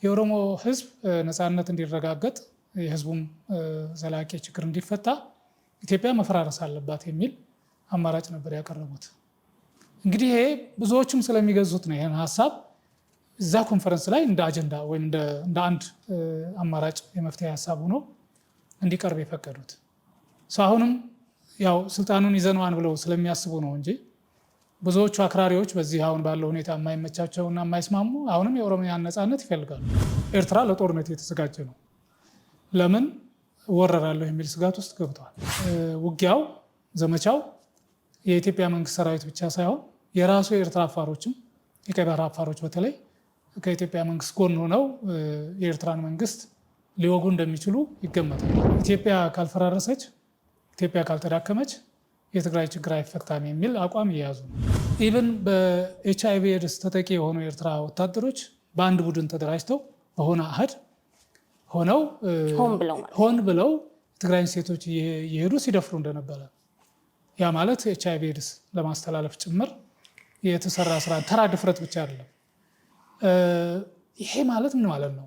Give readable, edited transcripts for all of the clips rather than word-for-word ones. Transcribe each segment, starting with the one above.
የኦሮሞ ህዝብ ነፃነት እንዲረጋገጥ የህዝቡም ዘላቂ ችግር እንዲፈታ ኢትዮጵያ መፈራረስ አለባት የሚል አማራጭ ነበር ያቀረቡት። እንግዲህ ይሄ ብዙዎችም ስለሚገዙት ነው ይሄን ሐሳብ እዛ ኮንፈረንስ ላይ እንደ አጀንዳ ወይም እንደ አንድ አማራጭ የመፍትሄ ሐሳብ ሆኖ እንዲቀርብ የፈቀዱት። አሁንም ያው ስልጣኑን ይዘነዋል ብለው ስለሚያስቡ ነው እንጂ ብዙዎቹ አክራሪዎች በዚህ አሁን ባለው ሁኔታ የማይመቻቸውና የማይስማሙ አሁንም የኦሮሚያን ነፃነት ይፈልጋሉ። ኤርትራ ለጦርነት የተዘጋጀ ነው። ለምን ወረራለሁ የሚል ስጋት ውስጥ ገብቷል። ውጊያው ዘመቻው የኢትዮጵያ መንግስት ሰራዊት ብቻ ሳይሆን የራሱ የኤርትራ አፋሮችም የቀይ ባህር አፋሮች በተለይ ከኢትዮጵያ መንግስት ጎን ሆነው የኤርትራን መንግስት ሊወጉ እንደሚችሉ ይገመታል። ኢትዮጵያ ካልፈራረሰች፣ ኢትዮጵያ ካልተዳከመች የትግራይ ችግር አይፈታም የሚል አቋም እየያዙ ነው። ኢቭን በኤችአይቪ ኤድስ ተጠቂ የሆኑ የኤርትራ ወታደሮች በአንድ ቡድን ተደራጅተው በሆነ አህድ ሆነው ሆን ብለው ትግራይን ሴቶች እየሄዱ ሲደፍሩ እንደነበረ ያ ማለት ኤችአይቪ ኤድስ ለማስተላለፍ ጭምር የተሰራ ስራ ተራ ድፍረት ብቻ አይደለም። ይሄ ማለት ምን ማለት ነው?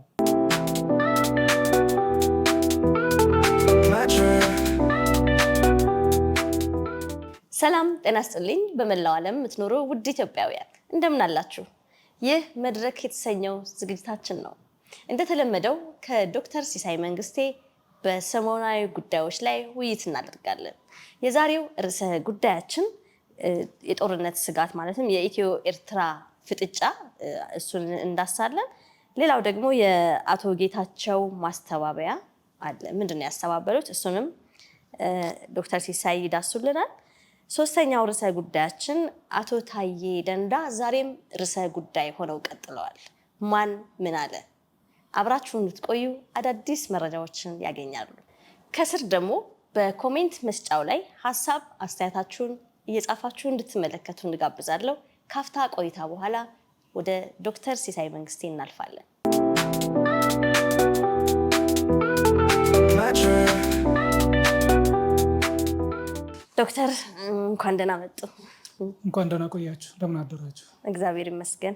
ሰላም ጤና ይስጥልኝ። በመላው ዓለም የምትኖሩ ውድ ኢትዮጵያውያን እንደምን አላችሁ? ይህ መድረክ የተሰኘው ዝግጅታችን ነው። እንደተለመደው ከዶክተር ሲሳይ መንግስቴ በሰሞናዊ ጉዳዮች ላይ ውይይት እናደርጋለን። የዛሬው ርዕሰ ጉዳያችን የጦርነት ስጋት ማለትም የኢትዮ ኤርትራ ፍጥጫ እሱን እንዳሳለን። ሌላው ደግሞ የአቶ ጌታቸው ማስተባበያ አለ። ምንድነው ያስተባበሉት? እሱንም ዶክተር ሲሳይ ይዳሱልናል። ሶስተኛው ርዕሰ ጉዳያችን አቶ ታዬ ደንዳ ዛሬም ርዕሰ ጉዳይ ሆነው ቀጥለዋል። ማን ምን አለ? አብራችሁን እንድትቆዩ አዳዲስ መረጃዎችን ያገኛሉ። ከስር ደግሞ በኮሜንት መስጫው ላይ ሀሳብ አስተያየታችሁን እየጻፋችሁ እንድትመለከቱ እንጋብዛለሁ። ካፍታ ቆይታ በኋላ ወደ ዶክተር ሲሳይ መንግስቴ እናልፋለን። ዶክተር እንኳን ደህና መጡ። እንኳን ደህና ቆያችሁ። እንደምን አደራችሁ? እግዚአብሔር ይመስገን።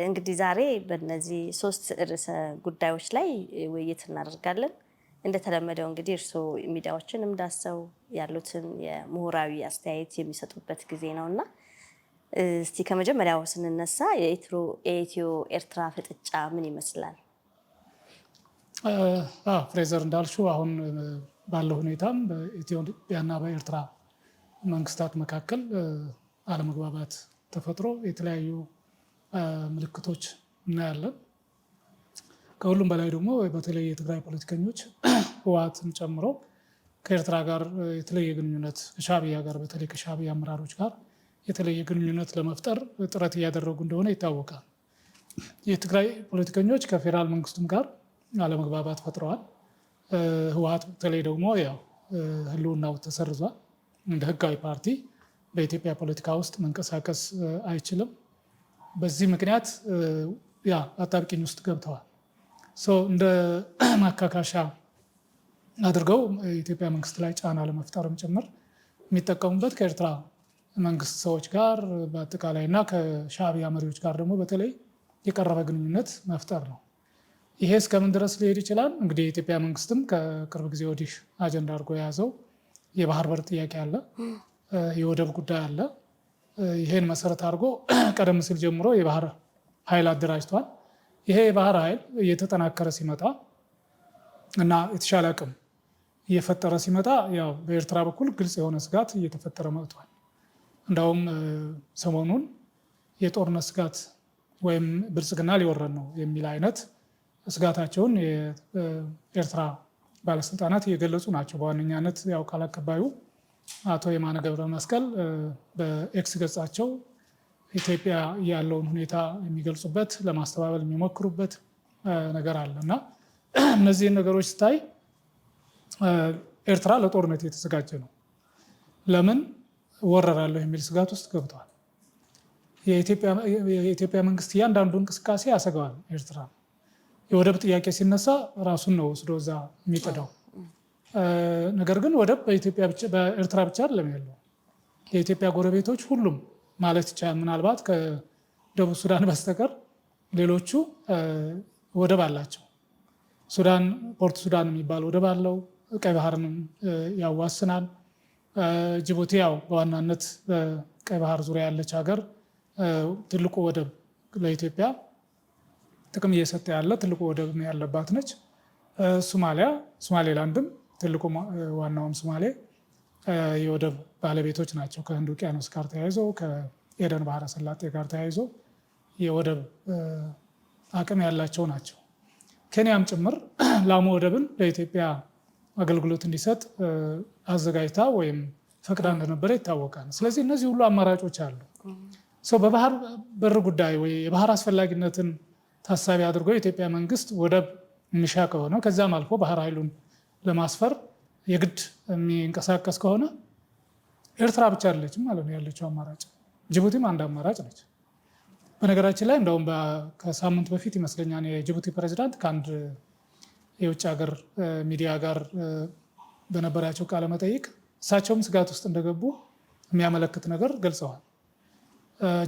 እንግዲህ ዛሬ በእነዚህ ሶስት ርዕሰ ጉዳዮች ላይ ውይይት እናደርጋለን። እንደተለመደው እንግዲህ እርስዎ ሚዲያዎችን እንዳሰው ያሉትን የምሁራዊ አስተያየት የሚሰጡበት ጊዜ ነውና እስቲ ከመጀመሪያው ስንነሳ የኢትዮ ኤርትራ ፍጥጫ ምን ይመስላል? ፍሬዘር እንዳልሽው አሁን ባለው ሁኔታም በኢትዮጵያና በኤርትራ መንግስታት መካከል አለመግባባት ተፈጥሮ የተለያዩ ምልክቶች እናያለን። ከሁሉም በላይ ደግሞ በተለይ የትግራይ ፖለቲከኞች ህወሓትን ጨምሮ ከኤርትራ ጋር የተለየ ግንኙነት ከሻዕቢያ ጋር በተለይ ከሻዕቢያ አመራሮች ጋር የተለየ ግንኙነት ለመፍጠር ጥረት እያደረጉ እንደሆነ ይታወቃል። የትግራይ ፖለቲከኞች ከፌዴራል መንግስቱም ጋር አለመግባባት ፈጥረዋል። ህወሓት በተለይ ደግሞ ያው ህልውናው ተሰርዟል። እንደ ህጋዊ ፓርቲ በኢትዮጵያ ፖለቲካ ውስጥ መንቀሳቀስ አይችልም። በዚህ ምክንያት አጣብቂኝ ውስጥ ገብተዋል። እንደ ማካካሻ አድርገው የኢትዮጵያ መንግስት ላይ ጫና ለመፍጠርም ጭምር የሚጠቀሙበት ከኤርትራ መንግስት ሰዎች ጋር በአጠቃላይ እና ከሻዕቢያ መሪዎች ጋር ደግሞ በተለይ የቀረበ ግንኙነት መፍጠር ነው። ይሄ እስከምን ድረስ ሊሄድ ይችላል? እንግዲህ የኢትዮጵያ መንግስትም ከቅርብ ጊዜ ወዲህ አጀንዳ አድርጎ የያዘው የባህር በር ጥያቄ አለ፣ የወደብ ጉዳይ አለ። ይሄን መሰረት አድርጎ ቀደም ሲል ጀምሮ የባህር ኃይል አደራጅቷል። ይሄ የባህር ኃይል እየተጠናከረ ሲመጣ እና የተሻለ አቅም እየፈጠረ ሲመጣ ያው በኤርትራ በኩል ግልጽ የሆነ ስጋት እየተፈጠረ መጥቷል። እንዳውም ሰሞኑን የጦርነት ስጋት ወይም ብልጽግና ሊወረን ነው የሚል አይነት ስጋታቸውን የኤርትራ ባለስልጣናት እየገለጹ ናቸው። በዋነኛነት ያው ቃል አቀባዩ አቶ የማነ ገብረ መስቀል በኤክስ ገጻቸው ኢትዮጵያ ያለውን ሁኔታ የሚገልጹበት ለማስተባበል የሚሞክሩበት ነገር አለ እና እነዚህን ነገሮች ስታይ ኤርትራ ለጦርነት የተዘጋጀ ነው። ለምን ወረራለሁ የሚል ስጋት ውስጥ ገብተዋል። የኢትዮጵያ መንግስት እያንዳንዱ እንቅስቃሴ ያሰጋዋል። ኤርትራ የወደብ ጥያቄ ሲነሳ ራሱን ነው ወስዶ እዛ የሚጥደው። ነገር ግን ወደብ በኤርትራ ብቻ አይደለም ያለው። የኢትዮጵያ ጎረቤቶች ሁሉም ማለት ይቻላል ምናልባት ከደቡብ ሱዳን በስተቀር ሌሎቹ ወደብ አላቸው። ሱዳን ፖርት ሱዳን የሚባል ወደብ አለው። ቀይ ባህርንም ያዋስናል። ጅቡቲ ያው በዋናነት በቀይ ባህር ዙሪያ ያለች ሀገር ትልቁ ወደብ ለኢትዮጵያ ጥቅም እየሰጠ ያለ ትልቁ ወደብ ያለባት ነች። ሶማሌላንድም ትልቁ ዋናውም ሶማሌ የወደብ ባለቤቶች ናቸው። ከህንድ ውቅያኖስ ጋር ተያይዞ ከኤደን ባህረ ሰላጤ ጋር ተያይዞ የወደብ አቅም ያላቸው ናቸው። ኬንያም ጭምር ላሙ ወደብን ለኢትዮጵያ አገልግሎት እንዲሰጥ አዘጋጅታ ወይም ፈቅዳ እንደነበረ ይታወቃል። ስለዚህ እነዚህ ሁሉ አማራጮች አሉ። በባህር በር ጉዳይ ወይ የባህር አስፈላጊነትን ታሳቢ አድርጎ የኢትዮጵያ መንግስት ወደብ የሚሻ ከሆነ ከዛም አልፎ ባህር ኃይሉን ለማስፈር የግድ የሚንቀሳቀስ ከሆነ ኤርትራ ብቻ አይደለችም ማለት ነው ያለችው አማራጭ። ጅቡቲም አንድ አማራጭ ነች። በነገራችን ላይ እንደውም ከሳምንት በፊት ይመስለኛል የጅቡቲ ፕሬዚዳንት ከአንድ የውጭ ሀገር ሚዲያ ጋር በነበራቸው ቃለ መጠይቅ እሳቸውም ስጋት ውስጥ እንደገቡ የሚያመለክት ነገር ገልጸዋል።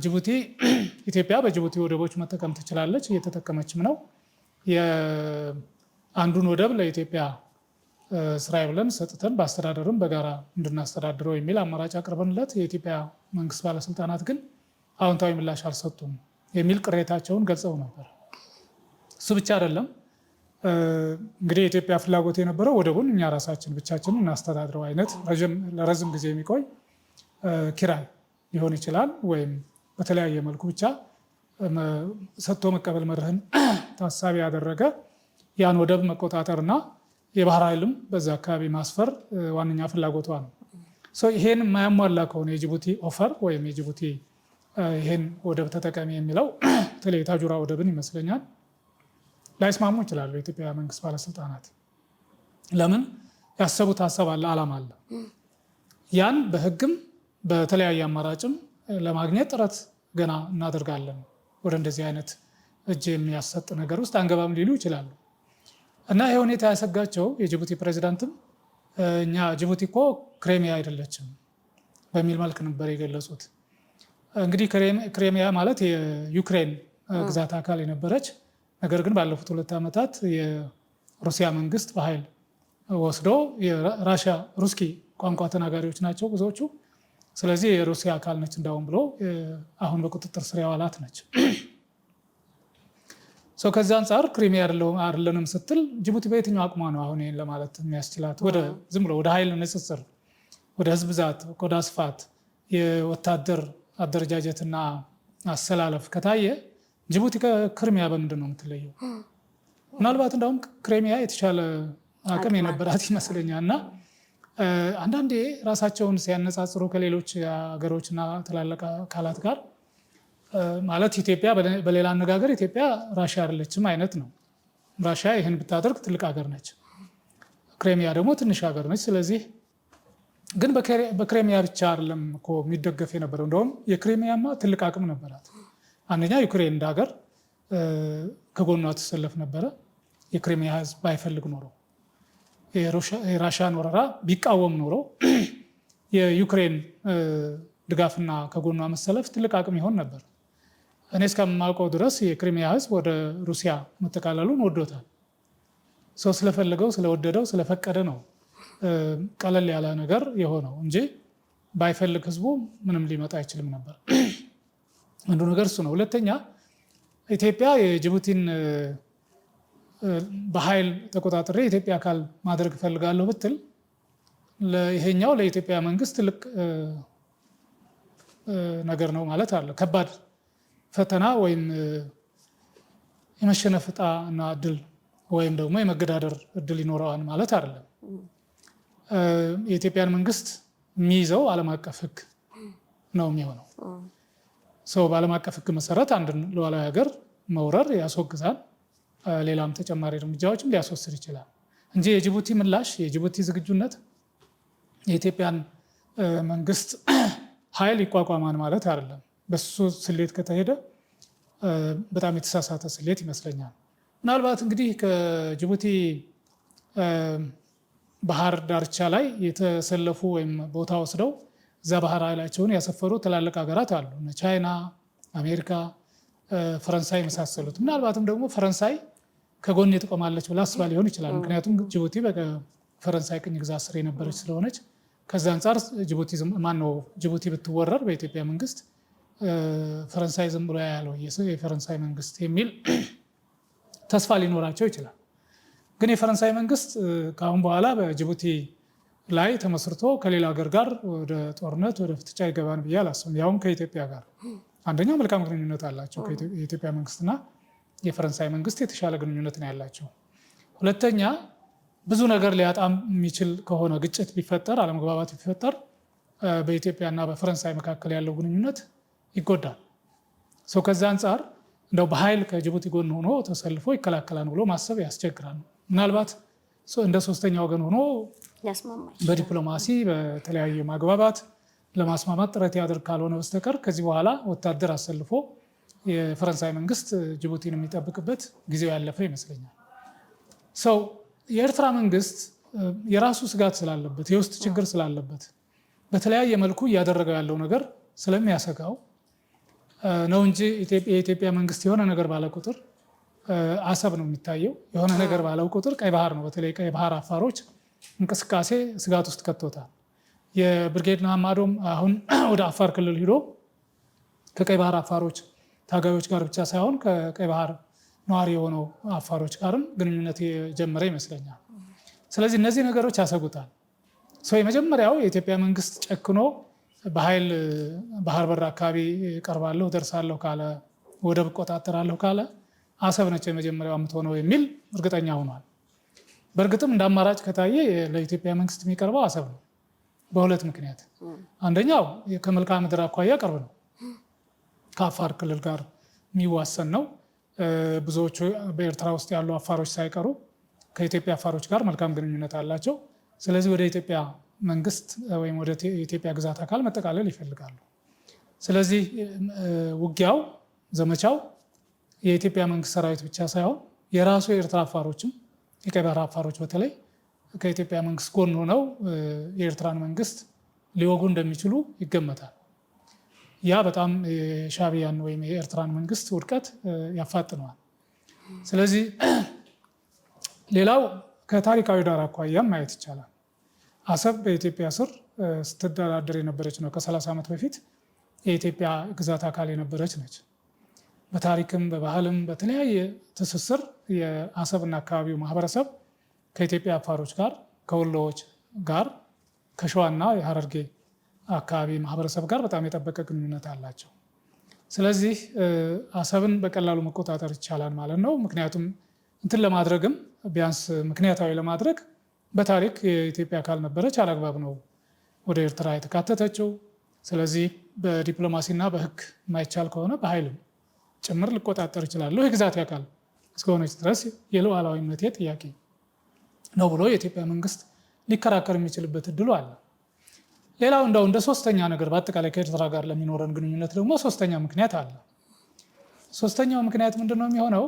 ጅቡቲ ኢትዮጵያ በጅቡቲ ወደቦች መጠቀም ትችላለች፣ እየተጠቀመችም ነው። አንዱን ወደብ ለኢትዮጵያ ስራዬ ብለን ሰጥተን በአስተዳደርም በጋራ እንድናስተዳድረው የሚል አማራጭ አቅርበንለት የኢትዮጵያ መንግስት ባለስልጣናት ግን አዎንታዊ ምላሽ አልሰጡም የሚል ቅሬታቸውን ገልጸው ነበር። እሱ ብቻ አይደለም እንግዲህ የኢትዮጵያ ፍላጎት የነበረው ወደቡን እኛ ራሳችን ብቻችንን እናስተዳድረው አይነት ለረዥም ጊዜ የሚቆይ ኪራይ ሊሆን ይችላል፣ ወይም በተለያየ መልኩ ብቻ ሰጥቶ መቀበል መርህን ታሳቢ ያደረገ ያን ወደብ መቆጣጠርና የባህር ኃይልም በዛ አካባቢ ማስፈር ዋነኛ ፍላጎቷ ነው። ይሄን የማያሟላ ከሆነ የጅቡቲ ኦፈር ወይም የጅቡቲ ይሄን ወደብ ተጠቃሚ የሚለው በተለይ ታጁራ ወደብን ይመስለኛል ላይስማሙ ይችላሉ የኢትዮጵያ መንግስት ባለስልጣናት። ለምን ያሰቡት ሀሳብ አለ፣ አላማ አለ። ያን በህግም በተለያየ አማራጭም ለማግኘት ጥረት ገና እናደርጋለን። ወደ እንደዚህ አይነት እጅ የሚያሰጥ ነገር ውስጥ አንገባም ሊሉ ይችላሉ። እና ይህ ሁኔታ ያሰጋቸው የጅቡቲ ፕሬዚዳንትም እኛ ጅቡቲ እኮ ክሬሚያ አይደለችም በሚል መልክ ነበር የገለጹት። እንግዲህ ክሬሚያ ማለት የዩክሬን ግዛት አካል የነበረች ነገር ግን ባለፉት 2 ዓመታት የሩሲያ መንግስት በኃይል ወስዶ ሩስኪ ቋንቋ ተናጋሪዎች ናቸው ብዙዎቹ። ስለዚህ የሩሲያ አካል ነች እንዳውም ብሎ አሁን በቁጥጥር ስር ያዋላት ነች። ከዛ አንጻር ክሪሚያ አይደለንም ስትል ጅቡቲ በየትኛው አቅሟ ነው አሁን ይህን ለማለት የሚያስችላት? ዝም ብሎ ወደ ኃይል ንጽጽር፣ ወደ ህዝብ ብዛት፣ ወደ ስፋት፣ የወታደር አደረጃጀትና አሰላለፍ ከታየ ጅቡቲ ከክሪሚያ በምንድን ነው የምትለየው? ምናልባት እንዳውም ክሪሚያ የተሻለ አቅም የነበራት ይመስለኛል። እና አንዳንዴ ራሳቸውን ሲያነጻጽሩ ከሌሎች ሀገሮችና ትላልቅ አካላት ጋር ማለት ኢትዮጵያ በሌላ አነጋገር ኢትዮጵያ ራሽያ አይደለችም አይነት ነው። ራሽያ ይህን ብታደርግ ትልቅ ሀገር ነች፣ ክሬሚያ ደግሞ ትንሽ ሀገር ነች። ስለዚህ ግን በክሬሚያ ብቻ አይደለም እኮ የሚደገፍ የነበረው። እንደውም የክሬሚያማ ትልቅ አቅም ነበራት። አንደኛ ዩክሬን እንደ ሀገር ከጎኗ ትሰለፍ ነበረ። የክሬሚያ ህዝብ ባይፈልግ ኖሮ የራሽያን ወረራ ቢቃወም ኖሮ የዩክሬን ድጋፍና ከጎኗ መሰለፍ ትልቅ አቅም ይሆን ነበር። እኔ እስከማውቀው ድረስ የክሪሚያ ህዝብ ወደ ሩሲያ መጠቃለሉን ወዶታል። ሰው ስለፈለገው ስለወደደው ስለፈቀደ ነው ቀለል ያለ ነገር የሆነው እንጂ ባይፈልግ ህዝቡ ምንም ሊመጣ አይችልም ነበር። አንዱ ነገር እሱ ነው። ሁለተኛ ኢትዮጵያ የጅቡቲን በኃይል ተቆጣጥሬ የኢትዮጵያ አካል ማድረግ እፈልጋለሁ ብትል ይሄኛው ለኢትዮጵያ መንግስት ትልቅ ነገር ነው ማለት አለ። ከባድ ፈተና ወይም የመሸነፍ ዕጣ እና እድል ወይም ደግሞ የመገዳደር እድል ይኖረዋል ማለት አይደለም። የኢትዮጵያን መንግስት የሚይዘው ዓለም አቀፍ ህግ ነው የሚሆነው። በዓለም አቀፍ ህግ መሰረት አንድን ሉዓላዊ ሀገር መውረር ያስወግዛል። ሌላም ተጨማሪ እርምጃዎችም ሊያስወስድ ይችላል እንጂ የጅቡቲ ምላሽ፣ የጅቡቲ ዝግጁነት የኢትዮጵያን መንግስት ኃይል ይቋቋማል ማለት አይደለም። በሱ ስሌት ከተሄደ በጣም የተሳሳተ ስሌት ይመስለኛል። ምናልባት እንግዲህ ከጅቡቲ ባህር ዳርቻ ላይ የተሰለፉ ወይም ቦታ ወስደው እዛ ባህር ኃይላቸውን ያሰፈሩ ትላልቅ ሀገራት አሉ። ቻይና፣ አሜሪካ፣ ፈረንሳይ የመሳሰሉት። ምናልባትም ደግሞ ፈረንሳይ ከጎን ትቆማለች ብላ አስባ ሊሆን ይችላል። ምክንያቱም ጅቡቲ በፈረንሳይ ቅኝ ግዛት ስር የነበረች ስለሆነች ከዛ አንጻር ጅቡቲ ብትወረር በኢትዮጵያ መንግስት ፈረንሳይ ዝም ብሎ ያለው የፈረንሳይ መንግስት የሚል ተስፋ ሊኖራቸው ይችላል። ግን የፈረንሳይ መንግስት ከአሁን በኋላ በጅቡቲ ላይ ተመስርቶ ከሌላ ሀገር ጋር ወደ ጦርነት ወደ ፍጥጫ ይገባን ብዬ አላስብም። ያውም ከኢትዮጵያ ጋር አንደኛ መልካም ግንኙነት አላቸው። የኢትዮጵያ መንግስትና የፈረንሳይ መንግስት የተሻለ ግንኙነት ነው ያላቸው። ሁለተኛ ብዙ ነገር ሊያጣም የሚችል ከሆነ ግጭት ቢፈጠር፣ አለመግባባት ቢፈጠር በኢትዮጵያና በፈረንሳይ መካከል ያለው ግንኙነት ይጎዳል። ከዛ አንጻር እንደው በኃይል ከጅቡቲ ጎን ሆኖ ተሰልፎ ይከላከላል ብሎ ማሰብ ያስቸግራል። ምናልባት እንደ ሶስተኛ ወገን ሆኖ በዲፕሎማሲ በተለያየ ማግባባት ለማስማማት ጥረት ያደርግ ካልሆነ በስተቀር ከዚህ በኋላ ወታደር አሰልፎ የፈረንሳይ መንግስት ጅቡቲን የሚጠብቅበት ጊዜው ያለፈ ይመስለኛል። የኤርትራ መንግስት የራሱ ስጋት ስላለበት፣ የውስጥ ችግር ስላለበት፣ በተለያየ መልኩ እያደረገው ያለው ነገር ስለሚያሰጋው ነው እንጂ የኢትዮጵያ መንግስት የሆነ ነገር ባለ ቁጥር አሰብ ነው የሚታየው። የሆነ ነገር ባለው ቁጥር ቀይ ባህር ነው። በተለይ ቀይ ባህር አፋሮች እንቅስቃሴ ስጋት ውስጥ ከቶታል። የብርጌድ ንሓመዶም አሁን ወደ አፋር ክልል ሂዶ ከቀይ ባህር አፋሮች ታጋዮች ጋር ብቻ ሳይሆን ከቀይ ባህር ነዋሪ የሆነው አፋሮች ጋርም ግንኙነት የጀመረ ይመስለኛል። ስለዚህ እነዚህ ነገሮች ያሰጉታል። የመጀመሪያው የኢትዮጵያ መንግስት ጨክኖ በኃይል ባህር በር አካባቢ ቀርባለሁ ደርሳለሁ ካለ፣ ወደብ እቆጣጠራለሁ ካለ አሰብ ነች የመጀመሪያው የምትሆነው የሚል እርግጠኛ ሆኗል። በእርግጥም እንደ አማራጭ ከታየ ለኢትዮጵያ መንግስት የሚቀርበው አሰብ ነው በሁለት ምክንያት። አንደኛው ከመልክዓ ምድር አኳያ ቅርብ ነው፣ ከአፋር ክልል ጋር የሚዋሰን ነው። ብዙዎቹ በኤርትራ ውስጥ ያሉ አፋሮች ሳይቀሩ ከኢትዮጵያ አፋሮች ጋር መልካም ግንኙነት አላቸው። ስለዚህ ወደ ኢትዮጵያ መንግስት ወይም ወደ ኢትዮጵያ ግዛት አካል መጠቃለል ይፈልጋሉ። ስለዚህ ውጊያው፣ ዘመቻው የኢትዮጵያ መንግስት ሰራዊት ብቻ ሳይሆን የራሱ የኤርትራ አፋሮችም የቀይ ባህር አፋሮች በተለይ ከኢትዮጵያ መንግስት ጎን ሆነው የኤርትራን መንግስት ሊወጉ እንደሚችሉ ይገመታል። ያ በጣም የሻዕቢያን ወይም የኤርትራን መንግስት ውድቀት ያፋጥነዋል። ስለዚህ ሌላው ከታሪካዊ ዳራ አኳያም ማየት ይቻላል። አሰብ በኢትዮጵያ ስር ስትተዳደር የነበረች ነው። ከ30 ዓመት በፊት የኢትዮጵያ ግዛት አካል የነበረች ነች። በታሪክም በባህልም በተለያየ ትስስር የአሰብና አካባቢው ማህበረሰብ ከኢትዮጵያ አፋሮች ጋር፣ ከወሎዎች ጋር፣ ከሸዋና የሀረርጌ አካባቢ ማህበረሰብ ጋር በጣም የጠበቀ ግንኙነት አላቸው። ስለዚህ አሰብን በቀላሉ መቆጣጠር ይቻላል ማለት ነው። ምክንያቱም እንትን ለማድረግም ቢያንስ ምክንያታዊ ለማድረግ በታሪክ የኢትዮጵያ አካል ነበረች፣ አላግባብ ነው ወደ ኤርትራ የተካተተችው። ስለዚህ በዲፕሎማሲና በህግ የማይቻል ከሆነ በኃይልም ጭምር ልቆጣጠር ይችላለሁ የግዛት አካል እስከሆነች ድረስ የሉዓላዊነቴ ጥያቄ ነው ብሎ የኢትዮጵያ መንግስት ሊከራከር የሚችልበት እድሉ አለ። ሌላው እንደ ሶስተኛ ነገር በአጠቃላይ ከኤርትራ ጋር ለሚኖረን ግንኙነት ደግሞ ሶስተኛ ምክንያት አለ። ሶስተኛው ምክንያት ምንድን ነው የሚሆነው?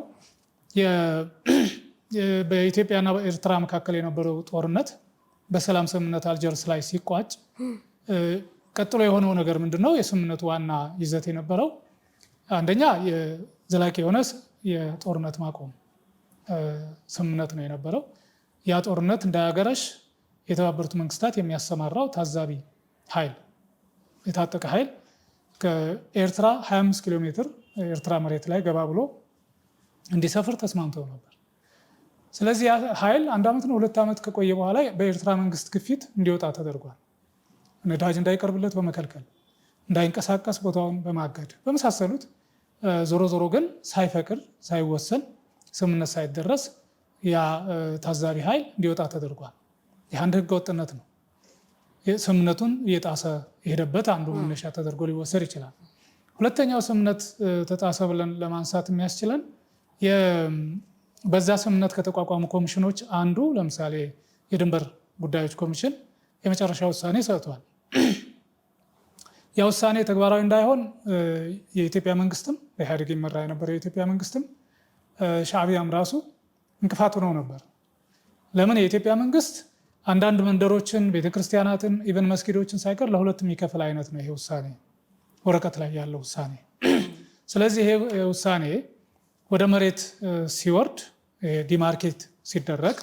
በኢትዮጵያና በኤርትራ መካከል የነበረው ጦርነት በሰላም ስምምነት አልጀርስ ላይ ሲቋጭ ቀጥሎ የሆነው ነገር ምንድን ነው? የስምምነቱ ዋና ይዘት የነበረው አንደኛ ዘላቂ የሆነ የጦርነት ማቆም ስምምነት ነው የነበረው። ያ ጦርነት እንዳያገረሽ የተባበሩት መንግስታት የሚያሰማራው ታዛቢ ኃይል የታጠቀ ኃይል ከኤርትራ 25 ኪሎ ሜትር ኤርትራ መሬት ላይ ገባ ብሎ እንዲሰፍር ተስማምተው ነበር። ስለዚህ ያ ኃይል 1 ዓመት ነው 2 ዓመት ከቆየ በኋላ በኤርትራ መንግስት ግፊት እንዲወጣ ተደርጓል። ነዳጅ እንዳይቀርብለት በመከልከል እንዳይንቀሳቀስ ቦታውን በማገድ በመሳሰሉት ዞሮ ግን ሳይፈቅድ ሳይወሰን ስምምነት ሳይደረስ ያ ታዛቢ ኃይል እንዲወጣ ተደርጓል። ይህ አንድ ህገ ወጥነት ነው። ስምምነቱን እየጣሰ የሄደበት አንዱ መነሻ ተደርጎ ሊወሰድ ይችላል። ሁለተኛው ስምምነት ተጣሰ ብለን ለማንሳት የሚያስችለን በዛ ስምምነት ከተቋቋሙ ኮሚሽኖች አንዱ ለምሳሌ የድንበር ጉዳዮች ኮሚሽን የመጨረሻ ውሳኔ ሰጥቷል። ያ ውሳኔ ተግባራዊ እንዳይሆን የኢትዮጵያ መንግስትም በኢህአዴግ ይመራ የነበረው የኢትዮጵያ መንግስትም ሻዕቢያም ራሱ እንቅፋት ሆነው ነበር። ለምን? የኢትዮጵያ መንግስት አንዳንድ መንደሮችን፣ ቤተክርስቲያናትን፣ ኢቨን መስጊዶችን ሳይቀር ለሁለት የሚከፍል አይነት ነው ይሄ ውሳኔ፣ ወረቀት ላይ ያለው ውሳኔ። ስለዚህ ይሄ ውሳኔ ወደ መሬት ሲወርድ ዲማርኬት ሲደረግ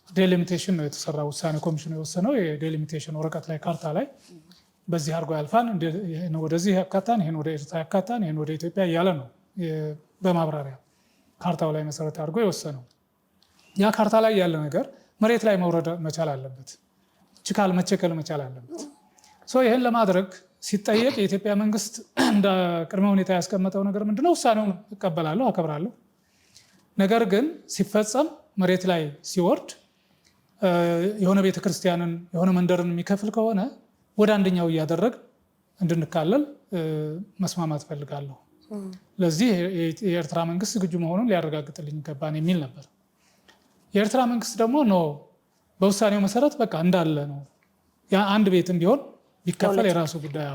ዴሊሚቴሽን ነው የተሰራ ውሳኔ ኮሚሽኑ የወሰነው የዴሊሚቴሽን ወረቀት ላይ ካርታ ላይ በዚህ አድርጎ ያልፋን ወደዚህ ያካታን ይሄን ወደ ኤርትራ ያካታን ይሄን ወደ ኢትዮጵያ እያለ ነው በማብራሪያ ካርታው ላይ መሰረት አድርጎ የወሰነው። ያ ካርታ ላይ ያለ ነገር መሬት ላይ መውረድ መቻል አለበት፣ ችካል መቸከል መቻል አለበት። ይህን ለማድረግ ሲጠየቅ የኢትዮጵያ መንግስት እንደ ቅድመ ሁኔታ ያስቀመጠው ነገር ምንድነው? ውሳኔውን እቀበላለሁ፣ አከብራለሁ። ነገር ግን ሲፈጸም መሬት ላይ ሲወርድ የሆነ ቤተክርስቲያንን የሆነ መንደርን የሚከፍል ከሆነ ወደ አንደኛው እያደረግ እንድንካለል መስማማት ፈልጋለሁ። ለዚህ የኤርትራ መንግስት ዝግጁ መሆኑን ሊያረጋግጥልኝ ይገባል የሚል ነበር። የኤርትራ መንግስት ደግሞ በውሳኔው መሰረት በቃ እንዳለ ነው። ያ አንድ ቤትም ቢሆን ቢከፈል የራሱ ጉዳይ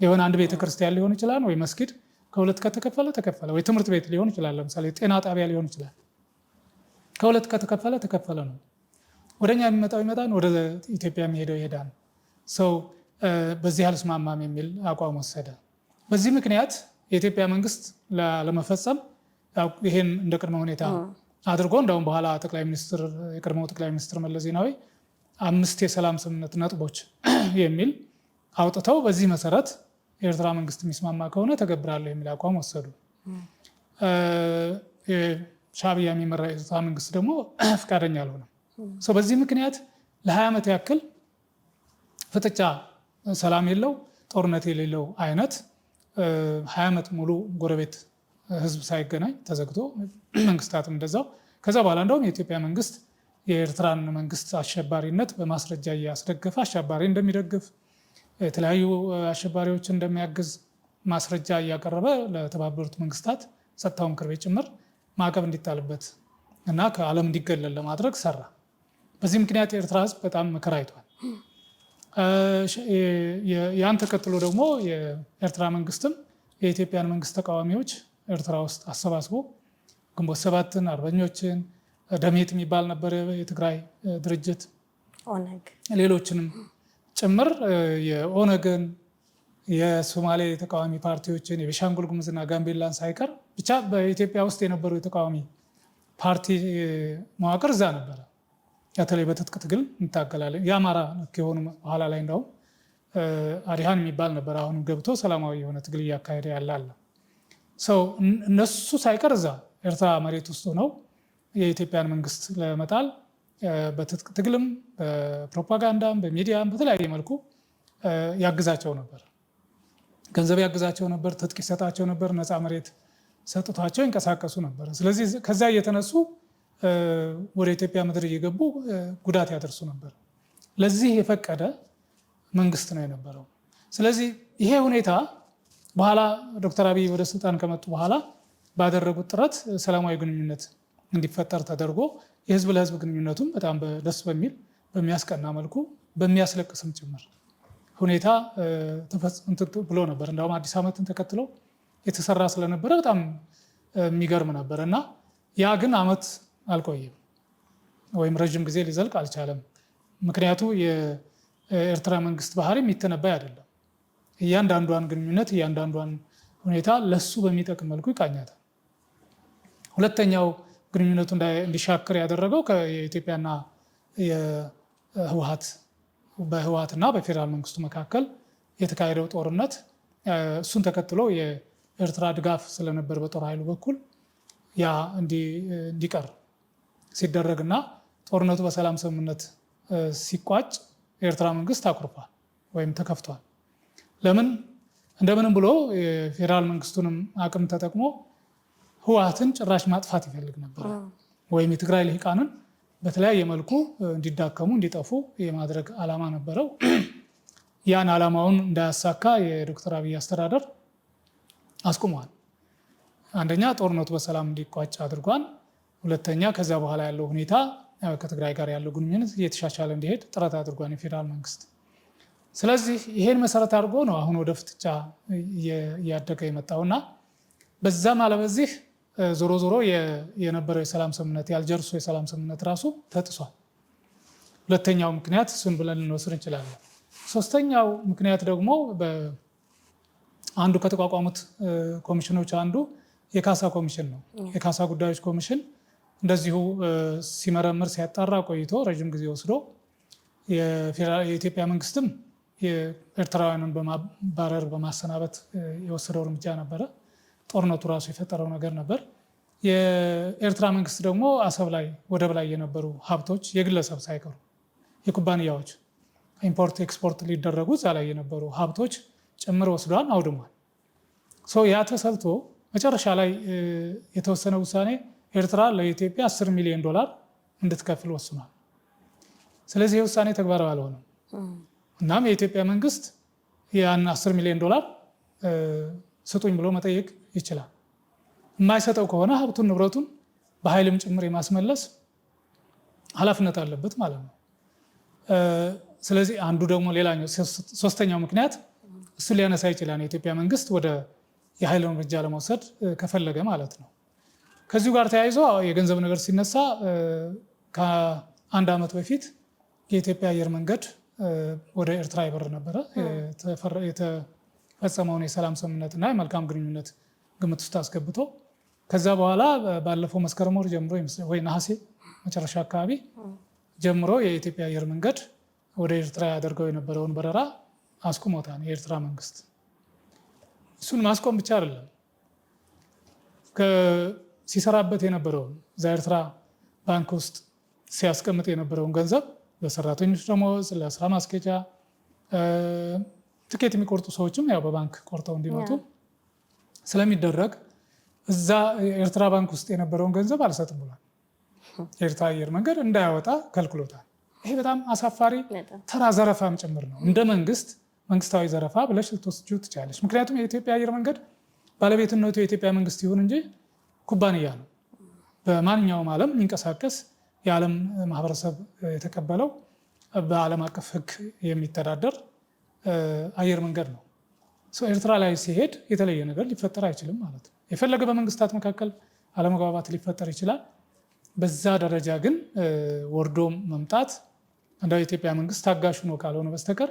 የሆነ አንድ ቤተክርስቲያን ሊሆን ይችላል ወይ መስጊድ ከሁለት ከተከፈለ ተከፈለ፣ ወይ ትምህርት ቤት ሊሆን ይችላል፣ ለምሳሌ ጤና ጣቢያ ሊሆን ይችላል። ከሁለት ከተከፈለ ተከፈለ ነው። ወደኛ የሚመጣው ይመጣል፣ ወደ ኢትዮጵያ የሚሄደው ይሄዳል። በዚህ አልስማማም የሚል አቋም ወሰደ። በዚህ ምክንያት የኢትዮጵያ መንግስት ለመፈጸም ይሄን እንደ ቅድመ ሁኔታ አድርጎ እንደውም በኋላ የቀድሞው ጠቅላይ ሚኒስትር መለስ ዜናዊ 5 የሰላም ስምምነት ነጥቦች የሚል አውጥተው በዚህ መሰረት የኤርትራ መንግስት የሚስማማ ከሆነ ተገብራለሁ የሚል አቋም ወሰዱ። ሻዕቢያ የሚመራ የኤርትራ መንግስት ደግሞ ፈቃደኛ አልሆነም። በዚህ ምክንያት ለ20 ዓመት ያክል ፍጥጫ፣ ሰላም የለው ጦርነት የሌለው አይነት 20 ዓመት ሙሉ ጎረቤት ህዝብ ሳይገናኝ ተዘግቶ መንግስታትም እንደዛው። ከዛ በኋላ እንደውም የኢትዮጵያ መንግስት የኤርትራን መንግስት አሸባሪነት በማስረጃ እያስደገፈ አሸባሪ እንደሚደግፍ የተለያዩ አሸባሪዎች እንደሚያግዝ ማስረጃ እያቀረበ ለተባበሩት መንግስታት ጸጥታው ምክር ቤት ጭምር ማዕቀብ እንዲጣልበት እና ከዓለም እንዲገለል ለማድረግ ሰራ። በዚህ ምክንያት የኤርትራ ህዝብ በጣም መከራ አይቷል። ያን ተከትሎ ደግሞ የኤርትራ መንግስትም የኢትዮጵያን መንግስት ተቃዋሚዎች ኤርትራ ውስጥ አሰባስቦ ግንቦት ሰባትን፣ አርበኞችን፣ ደሜት የሚባል ነበር የትግራይ ድርጅት፣ ሌሎችንም ጭምር የኦነግን፣ የሶማሌ ተቃዋሚ ፓርቲዎችን፣ የቤኒሻንጉል ጉሙዝና ጋምቤላን ሳይቀር ብቻ በኢትዮጵያ ውስጥ የነበሩ የተቃዋሚ ፓርቲ መዋቅር እዛ ነበረ። በተለይ በትጥቅ ትግል እንታገላለን። የአማራ የሆኑ በኋላ ላይ እንደውም አዲሃን የሚባል ነበር። አሁንም ገብቶ ሰላማዊ የሆነ ትግል እያካሄደ ያለ አለ። እነሱ ሳይቀር እዛ ኤርትራ መሬት ውስጥ ሆነው የኢትዮጵያን መንግስት ለመጣል በትጥቅ ትግልም በፕሮፓጋንዳም በሚዲያም በተለያየ መልኩ ያግዛቸው ነበር። ገንዘብ ያግዛቸው ነበር፣ ትጥቅ ይሰጣቸው ነበር፣ ነፃ መሬት ሰጥቷቸው ይንቀሳቀሱ ነበር። ስለዚህ ከዛ እየተነሱ ወደ ኢትዮጵያ ምድር እየገቡ ጉዳት ያደርሱ ነበር። ለዚህ የፈቀደ መንግስት ነው የነበረው። ስለዚህ ይሄ ሁኔታ በኋላ ዶክተር አብይ ወደ ስልጣን ከመጡ በኋላ ባደረጉት ጥረት ሰላማዊ ግንኙነት እንዲፈጠር ተደርጎ የህዝብ ለህዝብ ግንኙነቱም በጣም ደስ በሚል በሚያስቀና መልኩ በሚያስለቅስም ጭምር ሁኔታ ብሎ ነበር። እንደውም አዲስ ዓመትን ተከትሎ የተሰራ ስለነበረ በጣም የሚገርም ነበር እና ያ ግን ዓመት አልቆየም ወይም ረዥም ጊዜ ሊዘልቅ አልቻለም። ምክንያቱ የኤርትራ መንግስት ባህሪ የሚተነበይ አይደለም። እያንዳንዷን ግንኙነት እያንዳንዷን ሁኔታ ለሱ በሚጠቅም መልኩ ይቃኛታል። ሁለተኛው ግንኙነቱ እንዲሻክር ያደረገው የኢትዮጵያና በህወሓትና በፌዴራል መንግስቱ መካከል የተካሄደው ጦርነት፣ እሱን ተከትሎ የኤርትራ ድጋፍ ስለነበር በጦር ኃይሉ በኩል ያ እንዲቀር ሲደረግና ጦርነቱ በሰላም ስምምነት ሲቋጭ የኤርትራ መንግስት አኩርፏል ወይም ተከፍቷል። ለምን እንደምንም ብሎ የፌዴራል መንግስቱንም አቅም ተጠቅሞ ህወሓትን ጭራሽ ማጥፋት ይፈልግ ነበር፣ ወይም የትግራይ ልሂቃንን በተለያየ መልኩ እንዲዳከሙ እንዲጠፉ የማድረግ ዓላማ ነበረው። ያን ዓላማውን እንዳያሳካ የዶክተር አብይ አስተዳደር አስቁሟል። አንደኛ ጦርነቱ በሰላም እንዲቋጭ አድርጓል። ሁለተኛ ከዛ በኋላ ያለው ሁኔታ ከትግራይ ጋር ያለው ግንኙነት እየተሻሻለ እንዲሄድ ጥረት አድርጓል የፌዴራል መንግስት። ስለዚህ ይሄን መሰረት አድርጎ ነው አሁን ወደ ፍጥጫ እያደገ የመጣውና በዛም አለበዚህ ዞሮ ዞሮ የነበረው የሰላም ስምምነት የአልጀርሱ የሰላም ስምምነት ራሱ ተጥሷል። ሁለተኛው ምክንያት እሱን ብለን ልንወስድ እንችላለን። ሶስተኛው ምክንያት ደግሞ አንዱ ከተቋቋሙት ኮሚሽኖች አንዱ የካሳ ኮሚሽን ነው። የካሳ ጉዳዮች ኮሚሽን እንደዚሁ ሲመረምር ሲያጣራ ቆይቶ ረጅም ጊዜ ወስዶ የኢትዮጵያ መንግስትም የኤርትራውያንን በማባረር በማሰናበት የወሰደው እርምጃ ነበረ። ጦርነቱ ራሱ የፈጠረው ነገር ነበር። የኤርትራ መንግስት ደግሞ አሰብ ላይ ወደብ ላይ የነበሩ ሀብቶች የግለሰብ ሳይቀሩ የኩባንያዎች ኢምፖርት ኤክስፖርት ሊደረጉ እዛ ላይ የነበሩ ሀብቶች ጭምር ወስዷል፣ አውድሟል። ያ ተሰልቶ መጨረሻ ላይ የተወሰነ ውሳኔ ኤርትራ ለኢትዮጵያ $10 ሚሊዮን እንድትከፍል ወስኗል። ስለዚህ የውሳኔ ተግባራዊ አልሆነም። እናም የኢትዮጵያ መንግስት ያን $10 ሚሊዮን ስጡኝ ብሎ መጠየቅ ይችላል። የማይሰጠው ከሆነ ሀብቱን ንብረቱን በኃይልም ጭምር የማስመለስ ኃላፊነት አለበት ማለት ነው። ስለዚህ አንዱ ደግሞ ሌላኛው ሶስተኛው ምክንያት እሱ ሊያነሳ ይችላል። የኢትዮጵያ መንግስት ወደ የኃይል እርምጃ ለመውሰድ ከፈለገ ማለት ነው። ከዚሁ ጋር ተያይዞ የገንዘብ ነገር ሲነሳ ከ1 ዓመት በፊት የኢትዮጵያ አየር መንገድ ወደ ኤርትራ ይበር ነበረ። የተፈጸመውን የሰላም ስምምነትና የመልካም ግንኙነት ግምት ውስጥ አስገብቶ ከዛ በኋላ ባለፈው መስከረም ወር ጀምሮ ወይ ነሐሴ መጨረሻ አካባቢ ጀምሮ የኢትዮጵያ አየር መንገድ ወደ ኤርትራ ያደርገው የነበረውን በረራ አስቁሞታል የኤርትራ መንግስት። እሱን ማስቆም ብቻ አይደለም፣ ሲሰራበት የነበረውን እዛ ኤርትራ ባንክ ውስጥ ሲያስቀምጥ የነበረውን ገንዘብ ለሰራተኞች ደሞዝ፣ ለስራ ማስኬጃ፣ ትኬት የሚቆርጡ ሰዎችም ያው በባንክ ቆርጠው እንዲመጡ ስለሚደረግ እዛ የኤርትራ ባንክ ውስጥ የነበረውን ገንዘብ አልሰጥም ብሏል። የኤርትራ አየር መንገድ እንዳያወጣ ከልክሎታል። ይሄ በጣም አሳፋሪ ተራ ዘረፋም ጭምር ነው። እንደ መንግስታዊ ዘረፋ ብለሽ ልትወስጂው ትችላለች። ምክንያቱም የኢትዮጵያ አየር መንገድ ባለቤትነቱ የኢትዮጵያ መንግስት ይሁን እንጂ ኩባንያ ነው። በማንኛውም ዓለም የሚንቀሳቀስ የዓለም ማህበረሰብ የተቀበለው በዓለም አቀፍ ሕግ የሚተዳደር አየር መንገድ ነው። ኤርትራ ላይ ሲሄድ የተለየ ነገር ሊፈጠር አይችልም ማለት ነው። የፈለገ በመንግስታት መካከል አለመግባባት ሊፈጠር ይችላል። በዛ ደረጃ ግን ወርዶ መምጣት እንደ ኢትዮጵያ መንግስት ታጋሽ ነው ካልሆነ በስተቀር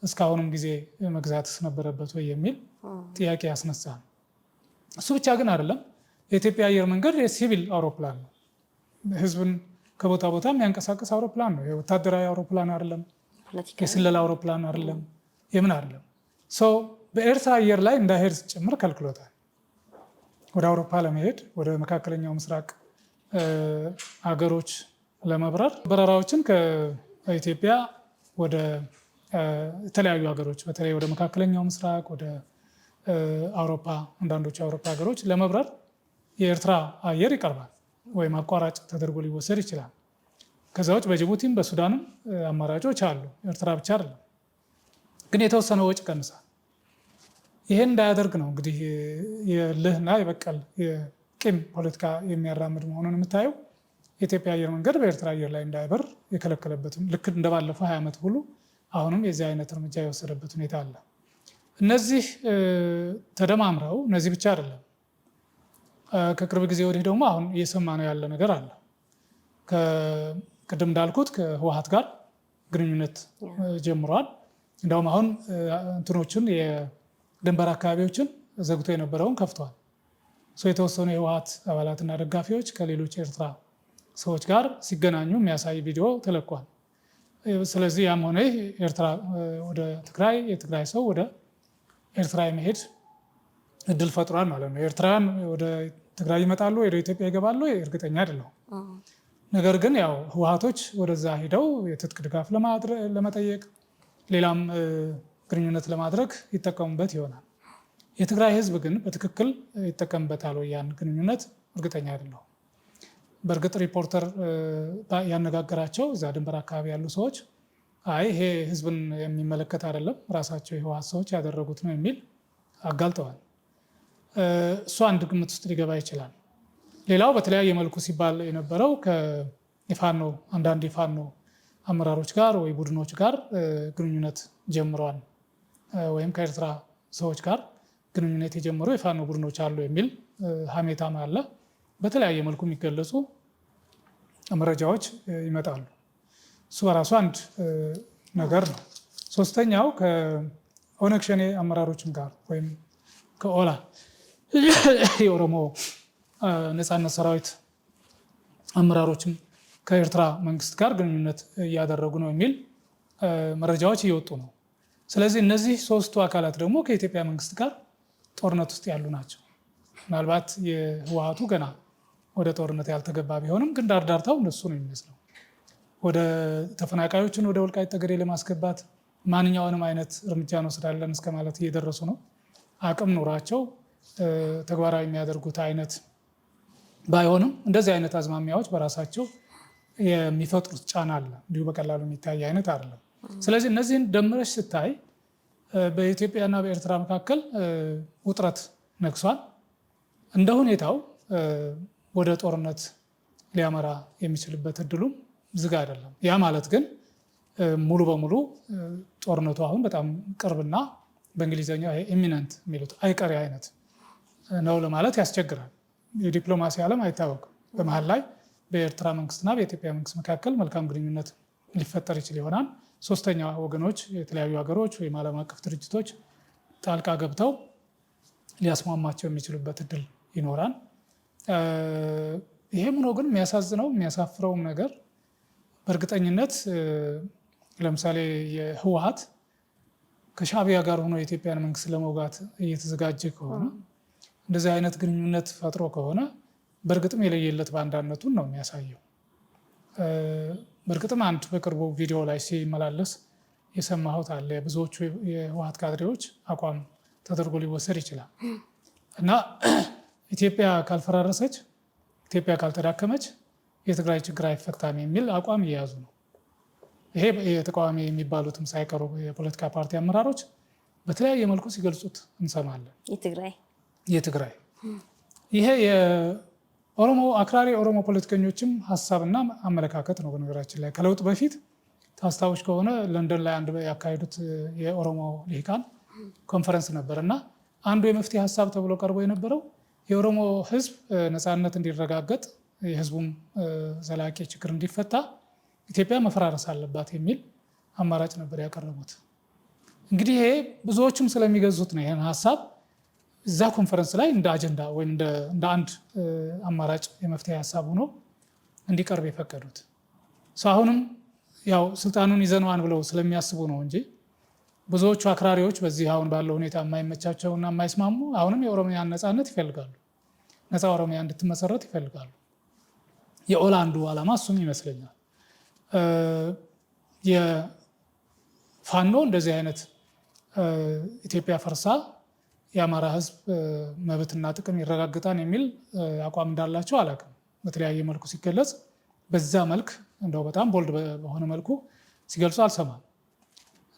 እስካሁንም ጊዜ መግዛትስ ነበረበት ወይ የሚል ጥያቄ ያስነሳል። እሱ ብቻ ግን አይደለም። የኢትዮጵያ አየር መንገድ የሲቪል አውሮፕላን ነው። ህዝብን ከቦታ ቦታ የሚያንቀሳቀስ አውሮፕላን ነው። የወታደራዊ አውሮፕላን አይደለም፣ የስለላ አውሮፕላን አይደለም፣ የምን አይደለም። በኤርትራ አየር ላይ እንዳይሄድ ጭምር ከልክሎታል። ወደ አውሮፓ ለመሄድ ወደ መካከለኛው ምስራቅ አገሮች ለመብረር በረራዎችን ከኢትዮጵያ ወደ የተለያዩ ሀገሮች በተለይ ወደ መካከለኛው ምስራቅ ወደ አውሮፓ አንዳንዶቹ የአውሮፓ ሀገሮች ለመብረር የኤርትራ አየር ይቀርባል ወይም አቋራጭ ተደርጎ ሊወሰድ ይችላል። ከዛ ውጭ በጅቡቲም በሱዳንም አማራጮች አሉ። ኤርትራ ብቻ አይደለም፣ ግን የተወሰነ ወጪ ቀንሳል። ይሄን እንዳያደርግ ነው እንግዲህ የልህና የበቀል የቂም ፖለቲካ የሚያራምድ መሆኑን የምታየው። የኢትዮጵያ አየር መንገድ በኤርትራ አየር ላይ እንዳይበር የከለከለበትም ልክ እንደባለፈው 20 ዓመት ሁሉ አሁንም የዚህ አይነት እርምጃ የወሰደበት ሁኔታ አለ። እነዚህ ተደማምረው እነዚህ ብቻ አይደለም። ከቅርብ ጊዜ ወዲህ ደግሞ አሁን እየሰማነው ያለ ነገር አለ። ቅድም እንዳልኩት ከህወሓት ጋር ግንኙነት ጀምረዋል። እንደውም አሁን እንትኖችን የድንበር አካባቢዎችን ዘግቶ የነበረውን ከፍተዋል። የተወሰኑ የህወሓት አባላትና ደጋፊዎች ከሌሎች ኤርትራ ሰዎች ጋር ሲገናኙ የሚያሳይ ቪዲዮ ተለቋል። ስለዚህ ያም ሆነ ኤርትራ ወደ ትግራይ የትግራይ ሰው ወደ ኤርትራ የመሄድ እድል ፈጥሯል ማለት ነው። ኤርትራውያን ወደ ትግራይ ይመጣሉ፣ ወደ ኢትዮጵያ ይገባሉ እርግጠኛ አይደለሁም። ነገር ግን ያው ህወሓቶች ወደዛ ሄደው የትጥቅ ድጋፍ ለመጠየቅ ሌላም ግንኙነት ለማድረግ ይጠቀሙበት ይሆናል። የትግራይ ህዝብ ግን በትክክል ይጠቀምበታል ወይ ያን ግንኙነት እርግጠኛ አይደለሁም። በእርግጥ ሪፖርተር ያነጋገራቸው እዛ ድንበር አካባቢ ያሉ ሰዎች አይ ይሄ ህዝብን የሚመለከት አይደለም ራሳቸው የህወሓት ሰዎች ያደረጉት ነው የሚል አጋልጠዋል። እሱ አንድ ግምት ውስጥ ሊገባ ይችላል። ሌላው በተለያየ መልኩ ሲባል የነበረው ከፋኖ አንዳንድ የፋኖ አመራሮች ጋር ወይ ቡድኖች ጋር ግንኙነት ጀምረዋል ወይም ከኤርትራ ሰዎች ጋር ግንኙነት የጀመሩ የፋኖ ቡድኖች አሉ የሚል ሀሜታም አለ። በተለያየ መልኩ የሚገለጹ መረጃዎች ይመጣሉ። እሱ በራሱ አንድ ነገር ነው። ሶስተኛው ከኦነግ ሸኔ አመራሮችም ጋር ወይም ከኦላ የኦሮሞ ነፃነት ሰራዊት አመራሮችም ከኤርትራ መንግስት ጋር ግንኙነት እያደረጉ ነው የሚል መረጃዎች እየወጡ ነው። ስለዚህ እነዚህ ሶስቱ አካላት ደግሞ ከኢትዮጵያ መንግስት ጋር ጦርነት ውስጥ ያሉ ናቸው። ምናልባት የህወሓቱ ገና ወደ ጦርነት ያልተገባ ቢሆንም ግን ዳርዳርታው እነሱ ነው የሚመስለው። ወደ ተፈናቃዮችን ወደ ወልቃይት ጠገዴ ለማስገባት ማንኛውንም አይነት እርምጃ እንወስዳለን እስከ ማለት እየደረሱ ነው። አቅም ኖራቸው ተግባራዊ የሚያደርጉት አይነት ባይሆንም እንደዚህ አይነት አዝማሚያዎች በራሳቸው የሚፈጥሩት ጫና አለ። እንዲሁ በቀላሉ የሚታይ አይነት አይደለም። ስለዚህ እነዚህን ደምረሽ ስታይ በኢትዮጵያና በኤርትራ መካከል ውጥረት ነግሷል። እንደ ሁኔታው ወደ ጦርነት ሊያመራ የሚችልበት እድሉም ዝግ አይደለም። ያ ማለት ግን ሙሉ በሙሉ ጦርነቱ አሁን በጣም ቅርብና በእንግሊዝኛ ኢሚነንት የሚሉት አይቀሬ አይነት ነው ለማለት ያስቸግራል። የዲፕሎማሲ ዓለም አይታወቅም። በመሀል ላይ በኤርትራ መንግስትና በኢትዮጵያ መንግስት መካከል መልካም ግንኙነት ሊፈጠር ይችል ይሆናል። ሶስተኛ ወገኖች፣ የተለያዩ ሀገሮች ወይም ዓለም አቀፍ ድርጅቶች ጣልቃ ገብተው ሊያስማማቸው የሚችሉበት እድል ይኖራል። ይሄም ነው ግን የሚያሳዝነው የሚያሳፍረውም ነገር በእርግጠኝነት ለምሳሌ የህወሓት ከሻዕቢያ ጋር ሆኖ የኢትዮጵያን መንግስት ለመውጋት እየተዘጋጀ ከሆነ እንደዚህ አይነት ግንኙነት ፈጥሮ ከሆነ በእርግጥም የለየለት ባንዳነቱን ነው የሚያሳየው። በእርግጥም አንድ በቅርቡ ቪዲዮ ላይ ሲመላለስ የሰማሁት አለ። ብዙዎቹ የህወሓት ካድሬዎች አቋም ተደርጎ ሊወሰድ ይችላል እና ኢትዮጵያ ካልፈራረሰች፣ ኢትዮጵያ ካልተዳከመች የትግራይ ችግር አይፈታም የሚል አቋም እየያዙ ነው። ይሄ የተቃዋሚ የሚባሉትም ሳይቀሩ የፖለቲካ ፓርቲ አመራሮች በተለያየ መልኩ ሲገልጹት እንሰማለን። የትግራይ ይሄ የኦሮሞ አክራሪ የኦሮሞ ፖለቲከኞችም ሀሳብና አመለካከት ነው። በነገራችን ላይ ከለውጥ በፊት ታስታውሽ ከሆነ ለንደን ላይ አንድ ያካሄዱት የኦሮሞ ልሂቃን ኮንፈረንስ ነበር እና አንዱ የመፍትሄ ሀሳብ ተብሎ ቀርቦ የነበረው የኦሮሞ ህዝብ ነፃነት እንዲረጋገጥ የህዝቡም ዘላቂ ችግር እንዲፈታ ኢትዮጵያ መፈራረስ አለባት የሚል አማራጭ ነበር ያቀረቡት። እንግዲህ ይሄ ብዙዎቹም ስለሚገዙት ነው ይህን ሀሳብ እዛ ኮንፈረንስ ላይ እንደ አጀንዳ ወይም እንደ አንድ አማራጭ የመፍትሄ ሀሳብ ሆኖ እንዲቀርብ የፈቀዱት። አሁንም ያው ስልጣኑን ይዘነዋን ብለው ስለሚያስቡ ነው እንጂ ብዙዎቹ አክራሪዎች በዚህ አሁን ባለው ሁኔታ የማይመቻቸውና የማይስማሙ አሁንም የኦሮሚያን ነፃነት ይፈልጋሉ። ነፃ ኦሮሚያ እንድትመሰረት ይፈልጋሉ። የኦላ አንዱ ዓላማ እሱም ይመስለኛል። የፋኖ እንደዚህ አይነት ኢትዮጵያ ፈርሳ የአማራ ህዝብ መብትና ጥቅም ይረጋግጣን የሚል አቋም እንዳላቸው አላውቅም። በተለያየ መልኩ ሲገለጽ በዛ መልክ እንደው በጣም ቦልድ በሆነ መልኩ ሲገልጹ አልሰማም።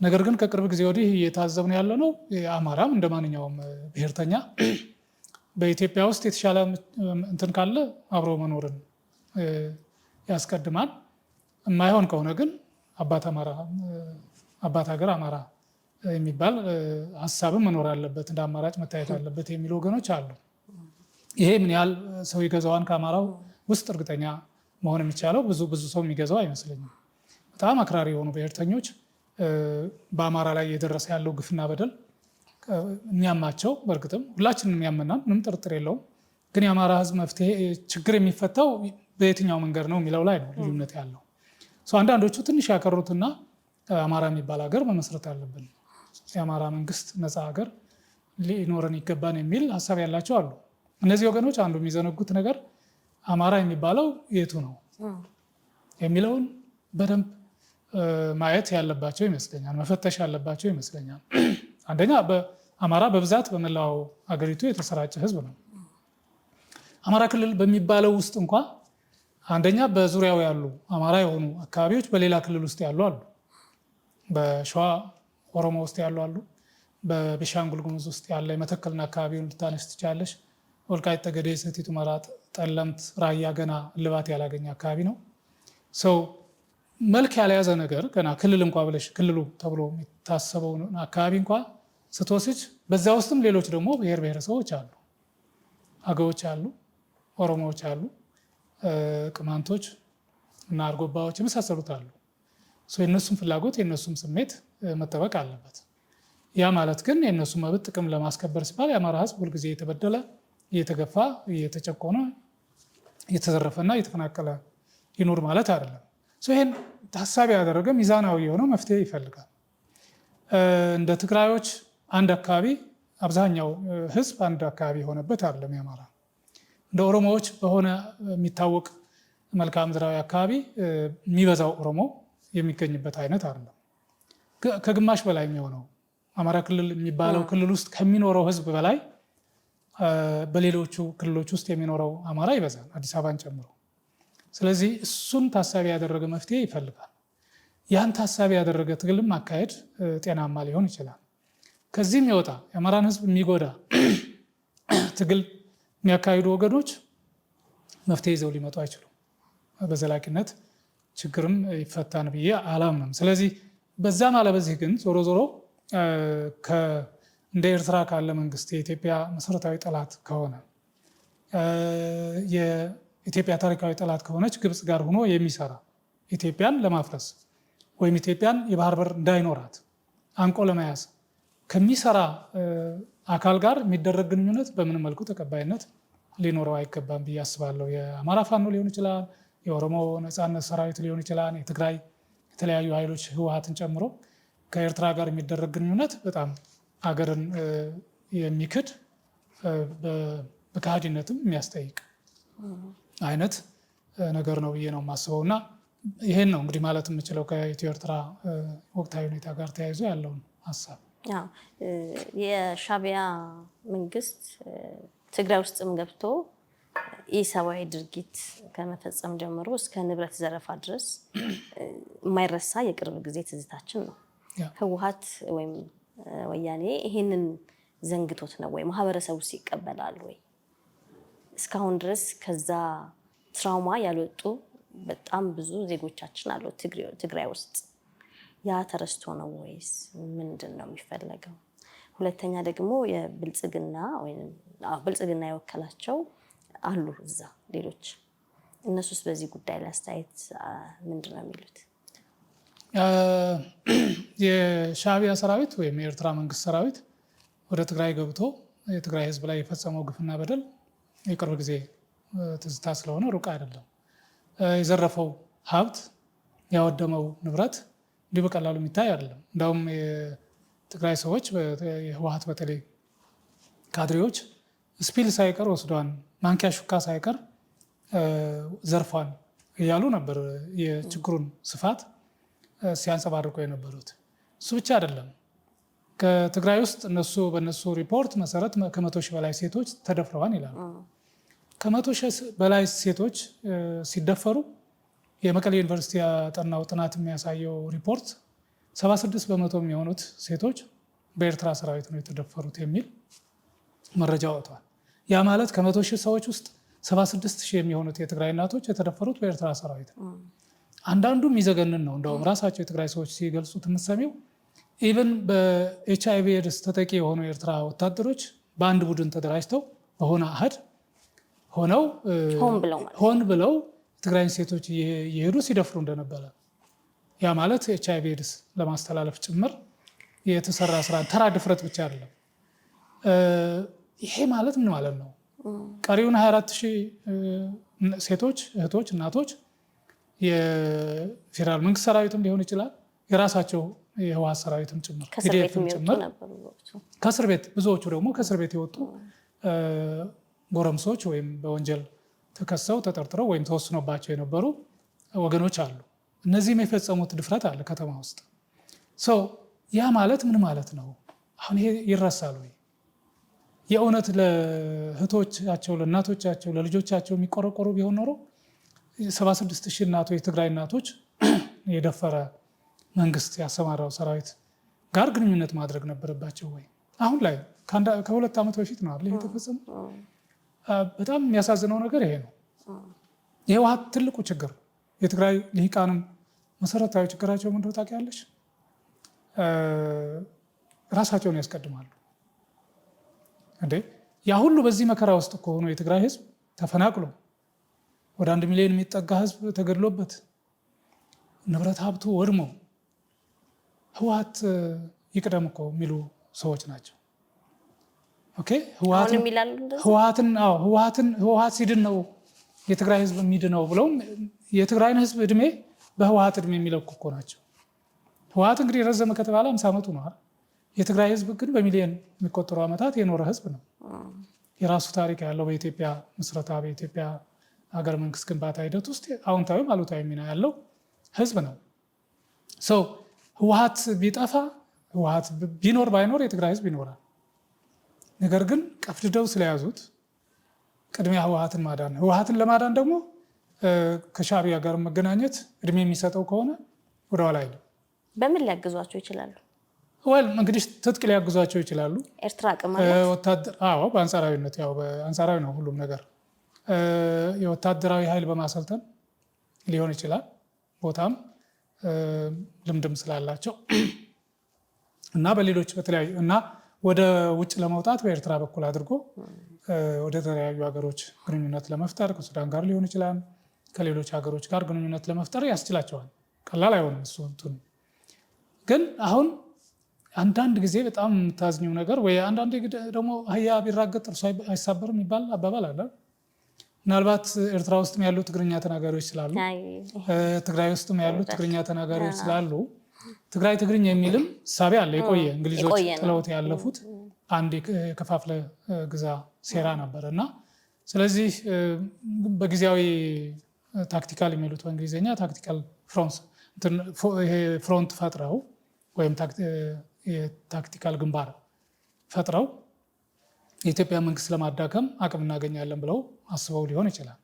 ነገር ግን ከቅርብ ጊዜ ወዲህ እየታዘብን ያለ ነው የአማራም እንደ ማንኛውም ብሔርተኛ በኢትዮጵያ ውስጥ የተሻለ እንትን ካለ አብሮ መኖርን ያስቀድማል። የማይሆን ከሆነ ግን አባት ሀገር አማራ የሚባል ሀሳብም መኖር አለበት፣ እንደ አማራጭ መታየት አለበት የሚሉ ወገኖች አሉ። ይሄ ምን ያህል ሰው ይገዛዋን ከአማራው ውስጥ እርግጠኛ መሆን የሚቻለው ብዙ ሰው የሚገዛው አይመስለኝም። በጣም አክራሪ የሆኑ ብሔርተኞች በአማራ ላይ የደረሰ ያለው ግፍና በደል የሚያማቸው፣ በእርግጥም ሁላችንም የሚያመናል፣ ምንም ጥርጥር የለውም። ግን የአማራ ህዝብ መፍትሄ ችግር የሚፈታው በየትኛው መንገድ ነው የሚለው ላይ ነው ልዩነት ያለው። አንዳንዶቹ ትንሽ ያከሩትና አማራ የሚባል ሀገር መመስረት አለብን፣ የአማራ መንግስት ነፃ ሀገር ሊኖረን ይገባን የሚል ሀሳብ ያላቸው አሉ። እነዚህ ወገኖች አንዱ የሚዘነጉት ነገር አማራ የሚባለው የቱ ነው የሚለውን በደንብ ማየት ያለባቸው ይመስለኛል፣ መፈተሽ ያለባቸው ይመስለኛል። አንደኛ አማራ በብዛት በመላው ሀገሪቱ የተሰራጨ ህዝብ ነው። አማራ ክልል በሚባለው ውስጥ እንኳ አንደኛ በዙሪያው ያሉ አማራ የሆኑ አካባቢዎች በሌላ ክልል ውስጥ ያሉ አሉ። በሸዋ ኦሮሞ ውስጥ ያሉ አሉ። በቤኒሻንጉል ጉሙዝ ውስጥ ያለ የመተከልና አካባቢውን ልታነሽ ትችላለሽ። ወልቃይት ጠገዴ፣ ሰቲት ሁመራ፣ ጠለምት፣ ራያ ገና እልባት ያላገኘ አካባቢ ነው። ሰው መልክ ያልያዘ ነገር ገና ክልል እንኳ ብለሽ ክልሉ ተብሎ የሚታሰበው አካባቢ እንኳ ስትወስጅ በዛ ውስጥም ሌሎች ደግሞ ብሔር ብሔረሰቦች አሉ። አገዎች አሉ፣ ኦሮሞዎች አሉ፣ ቅማንቶች እና አርጎባዎች የመሳሰሉት አሉ። የእነሱም ፍላጎት የእነሱም ስሜት መጠበቅ አለበት። ያ ማለት ግን የእነሱ መብት ጥቅም ለማስከበር ሲባል የአማራ ህዝብ ሁልጊዜ እየተበደለ፣ እየተገፋ፣ እየተጨቆነ የተዘረፈና የተፈናቀለ ይኖር ማለት አይደለም። ይህን ታሳቢ ያደረገ ሚዛናዊ የሆነ መፍትሄ ይፈልጋል። እንደ ትግራዮች አንድ አካባቢ አብዛኛው ህዝብ አንድ አካባቢ የሆነበት አይደለም የአማራ። እንደ ኦሮሞዎች በሆነ የሚታወቅ መልክዓ ምድራዊ አካባቢ የሚበዛው ኦሮሞ የሚገኝበት አይነት አይደለም። ከግማሽ በላይ የሚሆነው አማራ ክልል የሚባለው ክልል ውስጥ ከሚኖረው ህዝብ በላይ በሌሎቹ ክልሎች ውስጥ የሚኖረው አማራ ይበዛል፣ አዲስ አበባን ጨምሮ። ስለዚህ እሱን ታሳቢ ያደረገ መፍትሄ ይፈልጋል። ያን ታሳቢ ያደረገ ትግልም ማካሄድ ጤናማ ሊሆን ይችላል። ከዚህም የወጣ የአማራን ህዝብ የሚጎዳ ትግል የሚያካሂዱ ወገኖች መፍትሄ ይዘው ሊመጡ አይችሉም። በዘላቂነት ችግርም ይፈታን ብዬ አላምንም። ስለዚህ በዛም አለበዚህ ግን ዞሮ ዞሮ እንደ ኤርትራ ካለ መንግስት የኢትዮጵያ መሰረታዊ ጠላት ከሆነ የኢትዮጵያ ታሪካዊ ጠላት ከሆነች ግብፅ ጋር ሆኖ የሚሰራ ኢትዮጵያን ለማፍረስ ወይም ኢትዮጵያን የባህር በር እንዳይኖራት አንቆ ለመያዝ ከሚሰራ አካል ጋር የሚደረግ ግንኙነት በምንም መልኩ ተቀባይነት ሊኖረው አይገባም ብዬ አስባለሁ። የአማራ ፋኖ ሊሆን ይችላል፣ የኦሮሞ ነፃነት ሰራዊት ሊሆን ይችላል፣ የትግራይ የተለያዩ ኃይሎች ህወሓትን ጨምሮ ከኤርትራ ጋር የሚደረግ ግንኙነት በጣም ሀገርን የሚክድ በከሃዲነትም የሚያስጠይቅ አይነት ነገር ነው ብዬ ነው የማስበው። እና ይሄን ነው እንግዲህ ማለት የምችለው ከኢትዮ ኤርትራ ወቅታዊ ሁኔታ ጋር ተያይዞ ያለውን ሀሳብ። የሻዕቢያ መንግስት ትግራይ ውስጥም ገብቶ ኢሰብአዊ ድርጊት ከመፈጸም ጀምሮ እስከ ንብረት ዘረፋ ድረስ የማይረሳ የቅርብ ጊዜ ትዝታችን ነው። ህወሓት ወይም ወያኔ ይሄንን ዘንግቶት ነው ወይ? ማህበረሰቡ ይቀበላል ወይ? እስካሁን ድረስ ከዛ ትራውማ ያልወጡ በጣም ብዙ ዜጎቻችን አሉ ትግራይ ውስጥ። ያ ተረስቶ ነው ወይስ ምንድን ነው የሚፈለገው? ሁለተኛ ደግሞ የብልጽግና ወይም ብልጽግና የወከላቸው አሉ እዛ ሌሎች፣ እነሱስ በዚህ ጉዳይ ላይ አስተያየት ምንድን ነው የሚሉት? የሻዕቢያ ሰራዊት ወይም የኤርትራ መንግስት ሰራዊት ወደ ትግራይ ገብቶ የትግራይ ህዝብ ላይ የፈጸመው ግፍና በደል የቅርብ ጊዜ ትዝታ ስለሆነ ሩቅ አይደለም። የዘረፈው ሀብት፣ ያወደመው ንብረት እንዲህ በቀላሉ የሚታይ አይደለም። እንዳውም የትግራይ ሰዎች የህወሓት በተለይ ካድሬዎች ስፒል ሳይቀር ወስዷን፣ ማንኪያ ሹካ ሳይቀር ዘርፏን እያሉ ነበር የችግሩን ስፋት ሲያንጸባርቁ የነበሩት። እሱ ብቻ አይደለም። ከትግራይ ውስጥ በእነሱ ሪፖርት መሰረት ከ100 ሺህ በላይ ሴቶች ተደፍረዋል ይላሉ። ከ100 ሺህ በላይ ሴቶች ሲደፈሩ የመቀሌ ዩኒቨርሲቲ ያጠናው ጥናት የሚያሳየው ሪፖርት 76 በመቶ የሚሆኑት ሴቶች በኤርትራ ሰራዊት ነው የተደፈሩት የሚል መረጃ ወጥቷል። ያ ማለት ከ100 ሺህ ሰዎች ውስጥ 76 ሺህ የሚሆኑት የትግራይ እናቶች የተደፈሩት በኤርትራ ሰራዊት ነው። አንዳንዱ የሚዘገንን ነው። እንደውም ራሳቸው የትግራይ ሰዎች ሲገልጹት የምትሰሚው ኢቨን በኤችአይቪ ኤድስ ተጠቂ የሆኑ የኤርትራ ወታደሮች በአንድ ቡድን ተደራጅተው በሆነ አህድ ሆነው ሆን ብለው የትግራይን ሴቶች እየሄዱ ሲደፍሩ እንደነበረ፣ ያ ማለት ኤችአይቪ ኤድስ ለማስተላለፍ ጭምር የተሰራ ስራ፣ ተራ ድፍረት ብቻ አይደለም። ይሄ ማለት ምን ማለት ነው? ቀሪውን 24 ሺህ ሴቶች፣ እህቶች፣ እናቶች የፌዴራል መንግስት ሰራዊትም ሊሆን ይችላል፣ የራሳቸው የህወሓት ሰራዊትም ጭምር ከእስር ቤት ብዙዎቹ ደግሞ ከእስር ቤት የወጡ ጎረምሶች ወይም በወንጀል ተከሰው ተጠርጥረው ወይም ተወስኖባቸው የነበሩ ወገኖች አሉ። እነዚህም የፈጸሙት ድፍረት አለ ከተማ ውስጥ። ያ ማለት ምን ማለት ነው? አሁን ይሄ ይረሳል ወይ? የእውነት ለእህቶቻቸው፣ ለእናቶቻቸው፣ ለልጆቻቸው የሚቆረቆሩ ቢሆን ኖሮ 76 ሺህ እናቶች የትግራይ እናቶች የደፈረ መንግስት ያሰማራው ሰራዊት ጋር ግንኙነት ማድረግ ነበረባቸው ወይ? አሁን ላይ ከ2 ዓመት በፊት ነው አይደል የተፈጸመው። በጣም የሚያሳዝነው ነገር ይሄ ነው። የህወሓት ትልቁ ችግር፣ የትግራይ ልሂቃንም መሰረታዊ ችግራቸው ምንድን ነው ታውቂያለሽ? ራሳቸውን ያስቀድማሉ። እንዴ ያ ሁሉ በዚህ መከራ ውስጥ እኮ ሆኖ የትግራይ ህዝብ ተፈናቅሎ ወደ 1 ሚሊዮን የሚጠጋ ህዝብ ተገድሎበት ንብረት ሀብቱ ወድሞ ህወሓት ይቅደም እኮ የሚሉ ሰዎች ናቸው። ኦኬ ህወሓት ሲድን ነው የትግራይ ህዝብ የሚድነው ብለው የትግራይን ህዝብ እድሜ በህወሓት እድሜ የሚለኩ እኮ ናቸው። ህወሓት እንግዲህ ረዘመ ከተባለ 50 ዓመቱ ነው አይደል? የትግራይ ህዝብ ግን በሚሊዮን የሚቆጠሩ ዓመታት የኖረ ህዝብ ነው። የራሱ ታሪክ ያለው በኢትዮጵያ ምስረታ በኢትዮጵያ ሀገር መንግስት ግንባታ ሂደት ውስጥ አዎንታዊም አሉታዊ ሚና ያለው ህዝብ ነው። ሰው ህወሓት ቢጠፋ ህወሓት ቢኖር ባይኖር የትግራይ ህዝብ ይኖራል። ነገር ግን ቀፍድደው ስለያዙት ቅድሚያ ህወሓትን ማዳን ነው። ህወሓትን ለማዳን ደግሞ ከሻዕቢያ ጋር መገናኘት እድሜ የሚሰጠው ከሆነ ወደኋላ አይልም። በምን ሊያግዟቸው ይችላሉ? እንግዲህ ትጥቅ ሊያግዟቸው ይችላሉ። ኤርትራ አቅም አላት። ወታደር በአንጻራዊነት በአንጻራዊ ነው ሁሉም ነገር። የወታደራዊ ኃይል በማሰልጠን ሊሆን ይችላል። ቦታም ልምድም ስላላቸው እና በሌሎች በተለያዩ እና ወደ ውጭ ለመውጣት በኤርትራ በኩል አድርጎ ወደ ተለያዩ ሀገሮች ግንኙነት ለመፍጠር ከሱዳን ጋር ሊሆን ይችላል፣ ከሌሎች ሀገሮች ጋር ግንኙነት ለመፍጠር ያስችላቸዋል። ቀላል አይሆንም እሱ እንትን ግን አሁን አንዳንድ ጊዜ በጣም የምታዝኘው ነገር ወይ አንዳንድ ደግሞ አህያ ቢራገጥ ጥርሱ አይሳበርም የሚባል አባባል አለ። ምናልባት ኤርትራ ውስጥም ያሉ ትግርኛ ተናጋሪዎች ስላሉ ትግራይ ውስጥም ያሉ ትግርኛ ተናጋሪዎች ስላሉ ትግራይ ትግርኛ የሚልም ሳቢ አለ። የቆየ እንግሊዞች ጥለውት ያለፉት አንድ የከፋፍለ ግዛ ሴራ ነበር እና ስለዚህ በጊዜያዊ ታክቲካል የሚሉት በእንግሊዝኛ ታክቲካል ፍሮንት ፈጥረው ወይም የታክቲካል ግንባር ፈጥረው የኢትዮጵያ መንግስት ለማዳከም አቅም እናገኛለን ብለው አስበው ሊሆን ይችላል።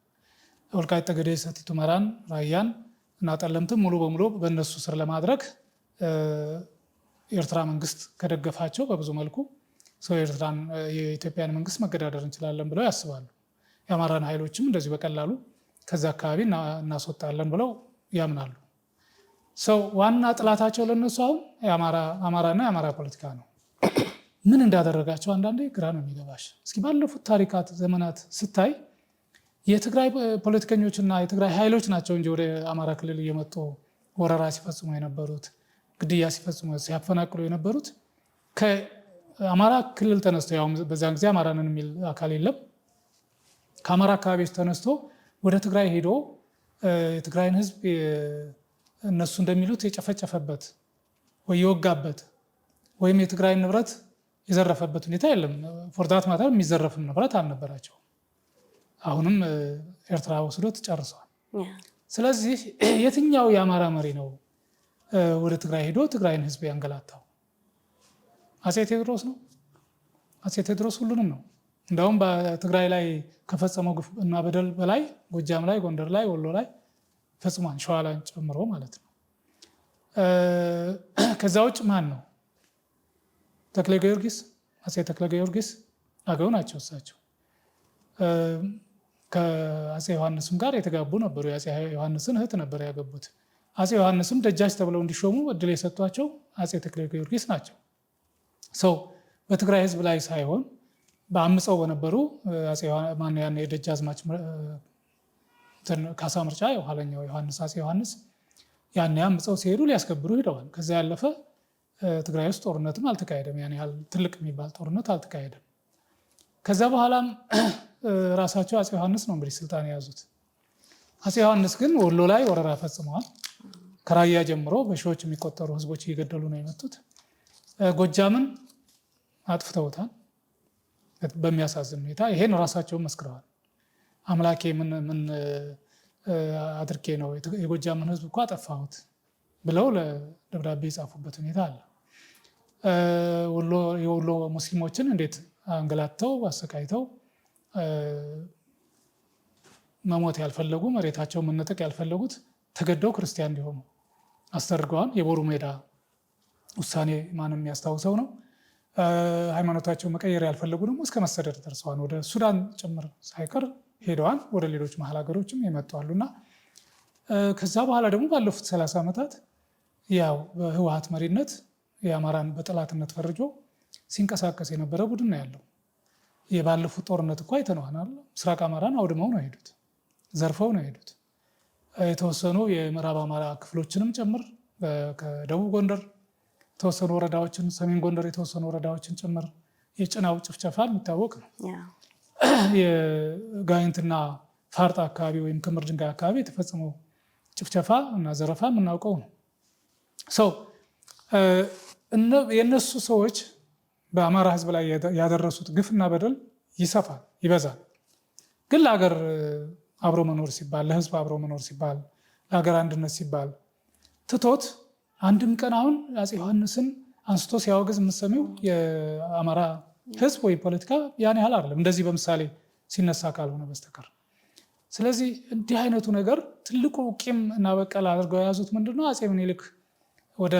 ወልቃይት ጠገዴ፣ ሰቲት ሁመራን፣ ራያን እና ጠለምትን ሙሉ በሙሉ በእነሱ ስር ለማድረግ የኤርትራ መንግስት ከደገፋቸው በብዙ መልኩ የኢትዮጵያን መንግስት መገዳደር እንችላለን ብለው ያስባሉ። የአማራን ኃይሎችም እንደዚህ በቀላሉ ከዛ አካባቢ እናስወጣለን ብለው ያምናሉ። ዋና ጥላታቸው ለነሱ አሁን አማራና የአማራ ፖለቲካ ነው። ምን እንዳደረጋቸው አንዳንዴ ግራ ነው የሚገባሽ። እስኪ ባለፉት ታሪካት ዘመናት ስታይ የትግራይ ፖለቲከኞችና የትግራይ ኃይሎች ናቸው እንጂ ወደ አማራ ክልል እየመጡ ወረራ ሲፈጽሙ የነበሩት፣ ግድያ ሲፈጽሙ ሲያፈናቅሉ የነበሩት ከአማራ ክልል ተነስቶ ያው በዛን ጊዜ አማራንን የሚል አካል የለም። ከአማራ አካባቢዎች ተነስቶ ወደ ትግራይ ሄዶ የትግራይን ህዝብ እነሱ እንደሚሉት የጨፈጨፈበት ወይ የወጋበት ወይም የትግራይን ንብረት የዘረፈበት ሁኔታ የለም። ፎርዳት ማተር የሚዘረፍም ንብረት አልነበራቸው። አሁንም ኤርትራ ወስዶት ጨርሰዋል። ስለዚህ የትኛው የአማራ መሪ ነው ወደ ትግራይ ሄዶ ትግራይን ህዝብ ያንገላታው? አፄ ቴዎድሮስ ነው። አፄ ቴዎድሮስ ሁሉንም ነው። እንደውም በትግራይ ላይ ከፈጸመው ግፍ እና በደል በላይ ጎጃም ላይ፣ ጎንደር ላይ፣ ወሎ ላይ ፈጽሟን ሸዋ ላይ ጨምሮ ማለት ነው። ከዛ ውጭ ማን ነው? ተክለ ጊዮርጊስ፣ አፄ ተክለ ጊዮርጊስ አገው ናቸው። እሳቸው ከአፄ ዮሐንስም ጋር የተጋቡ ነበሩ። የአፄ ዮሐንስን እህት ነበር ያገቡት። አፄ ዮሐንስም ደጃች ተብለው እንዲሾሙ እድል የሰጧቸው አፄ ተክለ ጊዮርጊስ ናቸው። በትግራይ ህዝብ ላይ ሳይሆን በአምፀው በነበሩ ያን የደጃዝማች ካሳ ምርጫ የኋለኛው ዮሐንስ አፄ ዮሐንስ ያን አምፀው ሲሄዱ ሊያስከብሩ ሂደዋል። ከዛ ያለፈ ትግራይ ውስጥ ጦርነትም አልተካሄደም። ያን ያህል ትልቅ የሚባል ጦርነት አልተካሄደም። ከዛ በኋላም ራሳቸው አፄ ዮሐንስ ነው እንግዲህ ስልጣን የያዙት። አፄ ዮሐንስ ግን ወሎ ላይ ወረራ ፈጽመዋል። ከራያ ጀምሮ በሺዎች የሚቆጠሩ ህዝቦች እየገደሉ ነው የመጡት። ጎጃምን አጥፍተውታል በሚያሳዝን ሁኔታ። ይሄን ራሳቸውን መስክረዋል። አምላኬ ምን አድርጌ ነው የጎጃምን ህዝብ እኮ አጠፋሁት ብለው ለደብዳቤ የጻፉበት ሁኔታ አለ። የወሎ ሙስሊሞችን እንዴት አንገላተው አሰቃይተው መሞት ያልፈለጉ መሬታቸው መነጠቅ ያልፈለጉት ተገደው ክርስቲያን እንዲሆኑ አስተደርገዋል። የቦሩ ሜዳ ውሳኔ ማንም የሚያስታውሰው ነው። ሃይማኖታቸው መቀየር ያልፈለጉ ደግሞ እስከ መሰደድ ደርሰዋል። ወደ ሱዳን ጭምር ሳይቀር ሄደዋል። ወደ ሌሎች መሀል ሀገሮችም ይመጣሉ እና ከዛ በኋላ ደግሞ ባለፉት 30 ዓመታት ያው በህወሓት መሪነት የአማራን በጠላትነት ፈርጆ ሲንቀሳቀስ የነበረ ቡድን ነው ያለው። የባለፉት ጦርነት እኮ አይተነዋል። ምስራቅ አማራን አውድመው ነው የሄዱት፣ ዘርፈው ነው የሄዱት። የተወሰኑ የምዕራብ አማራ ክፍሎችንም ጭምር ከደቡብ ጎንደር የተወሰኑ ወረዳዎችን፣ ሰሜን ጎንደር የተወሰኑ ወረዳዎችን ጭምር የጭናው ጭፍጨፋ የሚታወቅ ነው። የጋይንትና ፋርጣ አካባቢ ወይም ክምር ድንጋይ አካባቢ የተፈጸመው ጭፍጨፋ እና ዘረፋ የምናውቀው ነው። የእነሱ ሰዎች በአማራ ህዝብ ላይ ያደረሱት ግፍና በደል ይሰፋል፣ ይበዛል። ግን ለሀገር አብሮ መኖር ሲባል፣ ለህዝብ አብሮ መኖር ሲባል፣ ለሀገር አንድነት ሲባል ትቶት አንድም ቀን አሁን አፄ ዮሐንስን አንስቶ ሲያወግዝ የምትሰሚው የአማራ ህዝብ ወይ ፖለቲካ ያን ያህል አይደለም፣ እንደዚህ በምሳሌ ሲነሳ ካልሆነ በስተቀር። ስለዚህ እንዲህ አይነቱ ነገር ትልቁ ቂም እና በቀል አድርገው የያዙት ምንድነው? አፄ ምኒልክ ወደ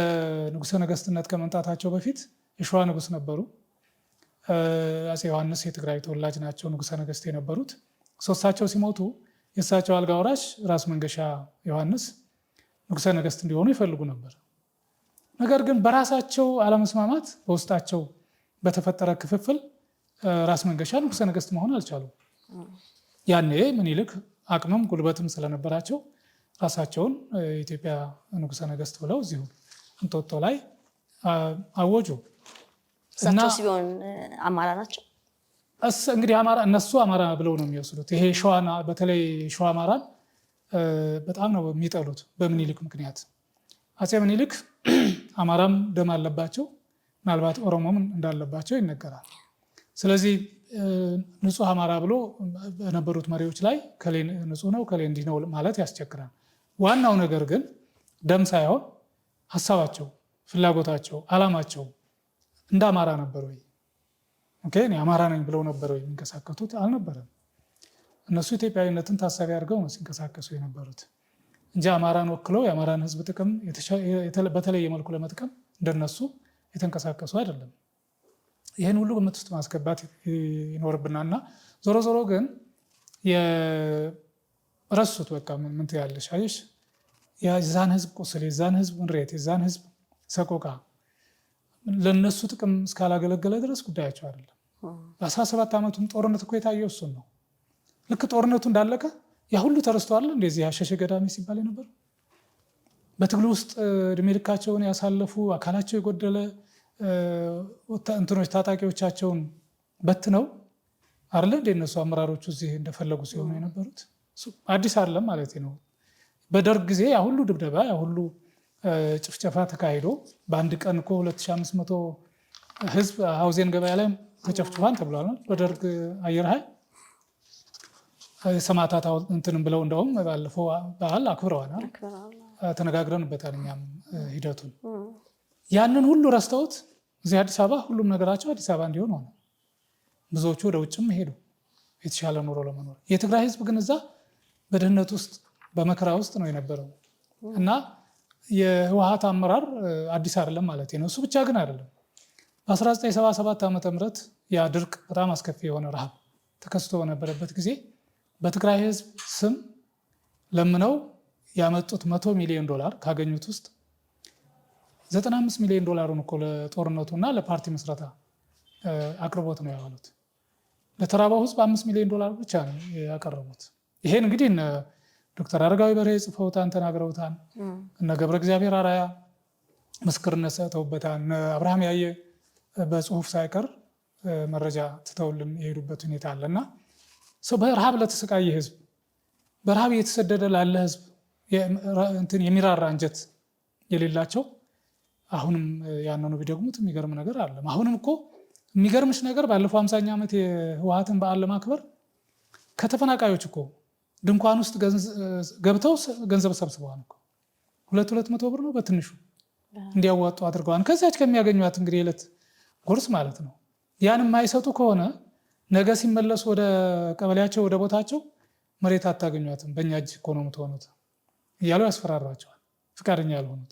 ንጉሠ ነገስትነት ከመምጣታቸው በፊት የሸዋ ንጉስ ነበሩ። አፄ ዮሐንስ የትግራይ ተወላጅ ናቸው ንጉሠ ነገስት የነበሩት። እሳቸው ሲሞቱ የእሳቸው አልጋ ወራሽ ራስ መንገሻ ዮሐንስ ንጉሠ ነገስት እንዲሆኑ ይፈልጉ ነበር። ነገር ግን በራሳቸው አለመስማማት በውስጣቸው በተፈጠረ ክፍፍል ራስ መንገሻ ንጉሠ ነገስት መሆን አልቻሉም። ያኔ ምኒልክ አቅምም ጉልበትም ስለነበራቸው ራሳቸውን የኢትዮጵያ ንጉሠ ነገስት ብለው እዚሁ እንጦጦ ላይ አወጁ። እሳቸው ሲሆን አማራ ናቸው። እንግዲህ እነሱ አማራ ብለው ነው የሚወስዱት። ይሄ ሸዋና በተለይ ሸዋ አማራን በጣም ነው የሚጠሉት በምኒልክ ምክንያት። አፄ ምኒልክ አማራም ደም አለባቸው፣ ምናልባት ኦሮሞም እንዳለባቸው ይነገራል። ስለዚህ ንጹህ አማራ ብሎ በነበሩት መሪዎች ላይ ከሌ ንጹህ ነው ከሌ እንዲህ ነው ማለት ያስቸግራል። ዋናው ነገር ግን ደም ሳይሆን ሀሳባቸው፣ ፍላጎታቸው፣ አላማቸው እንደ አማራ ነበር ወይ? እኔ አማራ ነኝ ብለው ነበር ወይ የሚንቀሳቀሱት? አልነበረም። እነሱ ኢትዮጵያዊነትን ታሳቢ አድርገው ነው ሲንቀሳቀሱ የነበሩት እንጂ አማራን ወክለው የአማራን ሕዝብ ጥቅም በተለየ መልኩ ለመጥቀም እንደነሱ የተንቀሳቀሱ አይደለም። ይህን ሁሉ ግምት ውስጥ ማስገባት ይኖርብናልና ዞሮ ዞሮ ግን የረሱት በቃ ምን ትያለሽ? አየሽ የዛን ሕዝብ ቁስል፣ የዛን ሕዝብ ምሬት፣ የዛን ሕዝብ ሰቆቃ ለነሱ ጥቅም እስካላገለገለ ድረስ ጉዳያቸው አይደለም። በ17 ዓመቱም ጦርነት እኮ የታየው እሱን ነው። ልክ ጦርነቱ እንዳለቀ ያ ሁሉ ተረስተዋል። እንደዚህ አሸሸ ገዳሜ ሲባል ነበር። በትግሉ ውስጥ እድሜ ልካቸውን ያሳለፉ አካላቸው የጎደለ እንትኖች ታጣቂዎቻቸውን በትነው አይደለ እንደ እነሱ አመራሮቹ እዚህ እንደፈለጉ ሲሆኑ የነበሩት። አዲስ አይደለም ማለት ነው። በደርግ ጊዜ ያ ሁሉ ድብደባ ያ ሁሉ ጭፍጨፋ ተካሂዶ በአንድ ቀን እኮ 2500 ህዝብ ሀውዜን ገበያ ላይ ተጨፍጭፏን ተብሏል። በደርግ አየር ኃይል ሰማዕታት እንትንም ብለው እንደውም ባለፈው በዓል አክብረዋል፣ ተነጋግረንበታል እኛም ሂደቱን። ያንን ሁሉ ረስተውት እዚህ አዲስ አበባ ሁሉም ነገራቸው አዲስ አበባ እንዲሆን ሆነ። ብዙዎቹ ወደ ውጭም ሄዱ የተሻለ ኑሮ ለመኖር። የትግራይ ህዝብ ግን እዛ በድህነት ውስጥ በመከራ ውስጥ ነው የነበረው እና የህወሓት አመራር አዲስ አይደለም ማለት ነው። እሱ ብቻ ግን አይደለም። በ1977 ዓ.ም ያ ድርቅ በጣም አስከፊ የሆነ ረሃብ ተከስቶ በነበረበት ጊዜ በትግራይ ህዝብ ስም ለምነው ያመጡት $100 ሚሊዮን ካገኙት ውስጥ $95 ሚሊዮን እኮ ለጦርነቱና ለፓርቲ መስረታ አቅርቦት ነው ያዋሉት። ለተራባው ህዝብ $5 ሚሊዮን ብቻ ነው ያቀረቡት። ይሄን እንግዲህ ዶክተር አረጋዊ በርሄ ጽፈውታን ተናግረውታን፣ እነ ገብረ እግዚአብሔር አራያ ምስክርነት ሰጥተውበታን፣ አብርሃም ያየ በጽሁፍ ሳይቀር መረጃ ትተውልን የሄዱበት ሁኔታ አለና በረሃብ ለተሰቃየ ህዝብ፣ በረሃብ እየተሰደደ ላለ ህዝብ የሚራራ አንጀት የሌላቸው አሁንም ያንኑ ቢደግሙት የሚገርም ነገር አለ። አሁንም እኮ የሚገርምሽ ነገር ባለፈው 50ኛ ዓመት የህወሓትን በዓል ለማክበር ከተፈናቃዮች እኮ ድንኳን ውስጥ ገብተው ገንዘብ ሰብስበዋል እኮ 200 ብር ነው በትንሹ እንዲያዋጡ አድርገዋል። ከዛች ከሚያገኟት እንግዲህ የዕለት ጉርስ ማለት ነው። ያን የማይሰጡ ከሆነ ነገ ሲመለሱ ወደ ቀበሌያቸው ወደ ቦታቸው መሬት አታገኟትም፣ በእኛ እጅ እኮ ነው የምትሆኑት እያሉ ያስፈራሯቸዋል ፍቃደኛ ያልሆኑት።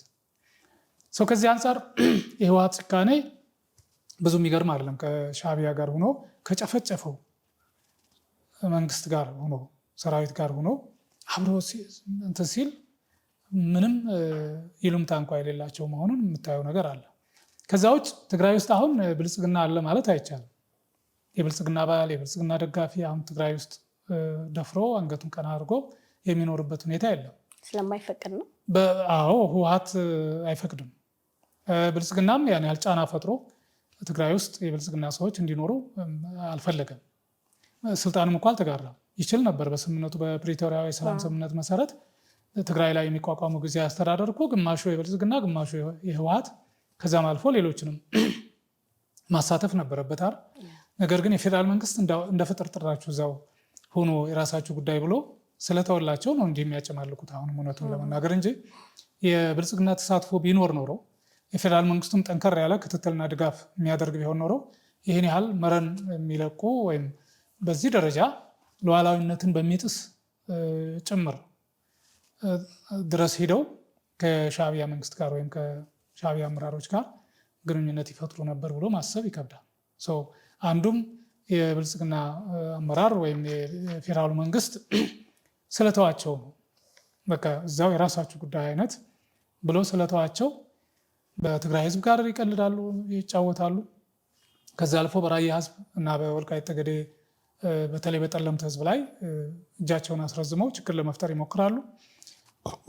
ከዚህ አንጻር የህወሓት ጭካኔ ብዙ የሚገርም አይደለም። ከሻዕቢያ ጋር ሆኖ ከጨፈጨፈው መንግስት ጋር ሆኖ ሰራዊት ጋር ሆኖ አብሮ እንትን ሲል ምንም ይሉምታ እንኳ የሌላቸው መሆኑን የምታየው ነገር አለ። ከዛ ውጭ ትግራይ ውስጥ አሁን ብልጽግና አለ ማለት አይቻልም። የብልጽግና አባል የብልጽግና ደጋፊ አሁን ትግራይ ውስጥ ደፍሮ አንገቱን ቀና አድርጎ የሚኖርበት ሁኔታ የለም። ስለማይፈቅድ ነው። አዎ ህወሓት አይፈቅድም። ብልጽግናም ያን ያህል ጫና ፈጥሮ ትግራይ ውስጥ የብልጽግና ሰዎች እንዲኖሩ አልፈለገም። ስልጣንም እንኳ አልተጋራም። ይችል ነበር። በስምምነቱ በፕሪቶሪያ የሰላም ስምምነት መሰረት ትግራይ ላይ የሚቋቋሙ ጊዜያዊ አስተዳደር እኮ ግማሹ የብልጽግና ግማሹ የህወሓት ከዛም አልፎ ሌሎችንም ማሳተፍ ነበረበት አይደል? ነገር ግን የፌዴራል መንግስት እንደ ፍጥርጥራችሁ እዛው ሆኖ የራሳችሁ ጉዳይ ብሎ ስለተወላቸው ነው እንዲህ የሚያጨማልቁት። አሁንም እውነቱን ለመናገር እንጂ የብልጽግና ተሳትፎ ቢኖር ኖሮ የፌዴራል መንግስቱም ጠንከር ያለ ክትትልና ድጋፍ የሚያደርግ ቢሆን ኖሮ ይህን ያህል መረን የሚለቁ ወይም በዚህ ደረጃ ሉዓላዊነትን በሚጥስ ጭምር ድረስ ሂደው ከሻዕቢያ መንግስት ጋር ወይም ከሻዕቢያ አመራሮች ጋር ግንኙነት ይፈጥሩ ነበር ብሎ ማሰብ ይከብዳል። አንዱም የብልጽግና አመራር ወይም የፌዴራሉ መንግስት ስለተዋቸው ነው። በቃ እዛው የራሳችሁ ጉዳይ አይነት ብሎ ስለተዋቸው በትግራይ ህዝብ ጋር ይቀልዳሉ፣ ይጫወታሉ። ከዛ አልፎ በራያ ህዝብ እና በወልቃይት ጠገዴ በተለይ በጠለምት ህዝብ ላይ እጃቸውን አስረዝመው ችግር ለመፍጠር ይሞክራሉ።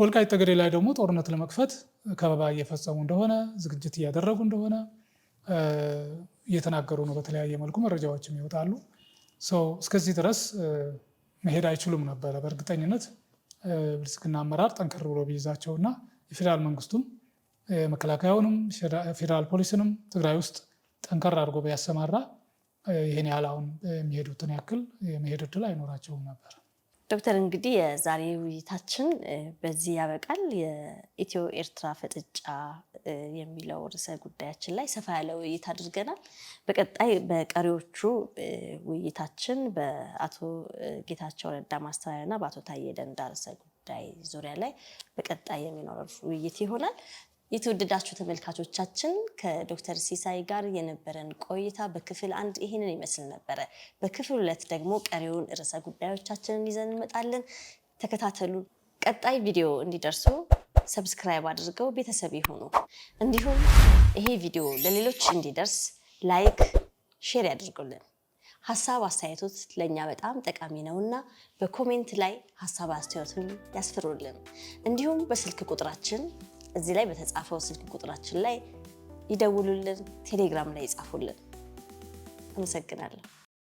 ወልቃይት ጠገዴ ላይ ደግሞ ጦርነት ለመክፈት ከበባ እየፈጸሙ እንደሆነ ዝግጅት እያደረጉ እንደሆነ እየተናገሩ ነው። በተለያየ መልኩ መረጃዎችም ይወጣሉ። እስከዚህ ድረስ መሄድ አይችሉም ነበረ። በእርግጠኝነት ብልጽግና አመራር ጠንከር ብሎ ቢይዛቸውና የፌዴራል መንግስቱም መከላከያውንም ፌዴራል ፖሊስንም ትግራይ ውስጥ ጠንከር አድርጎ ቢያሰማራ ይህን ያህል አሁን የሚሄዱትን ያክል የመሄድ እድል አይኖራቸውም ነበር። ዶክተር እንግዲህ የዛሬ ውይይታችን በዚህ ያበቃል። የኢትዮ ኤርትራ ፍጥጫ የሚለው ርዕሰ ጉዳያችን ላይ ሰፋ ያለ ውይይት አድርገናል። በቀጣይ በቀሪዎቹ ውይይታችን በአቶ ጌታቸው ረዳ ማስተባበሪያና በአቶ ታዬ ደንዳ ርዕሰ ጉዳይ ዙሪያ ላይ በቀጣይ የሚኖረው ውይይት ይሆናል። የተወደዳችሁ ተመልካቾቻችን ከዶክተር ሲሳይ ጋር የነበረን ቆይታ በክፍል 1 ይህንን ይመስል ነበረ። በክፍል 2 ደግሞ ቀሪውን ርዕሰ ጉዳዮቻችንን ይዘን እንመጣለን። ተከታተሉ። ቀጣይ ቪዲዮ እንዲደርሱ ሰብስክራይብ አድርገው ቤተሰብ ይሁኑ። እንዲሁም ይሄ ቪዲዮ ለሌሎች እንዲደርስ ላይክ፣ ሼር ያድርጉልን። ሀሳብ አስተያየቶት ለኛ በጣም ጠቃሚ ነውና በኮሜንት ላይ ሀሳብ አስተያየቱን ያስፍሩልን። እንዲሁም በስልክ ቁጥራችን እዚህ ላይ በተጻፈው ስልክ ቁጥራችን ላይ ይደውሉልን፣ ቴሌግራም ላይ ይጻፉልን። አመሰግናለሁ።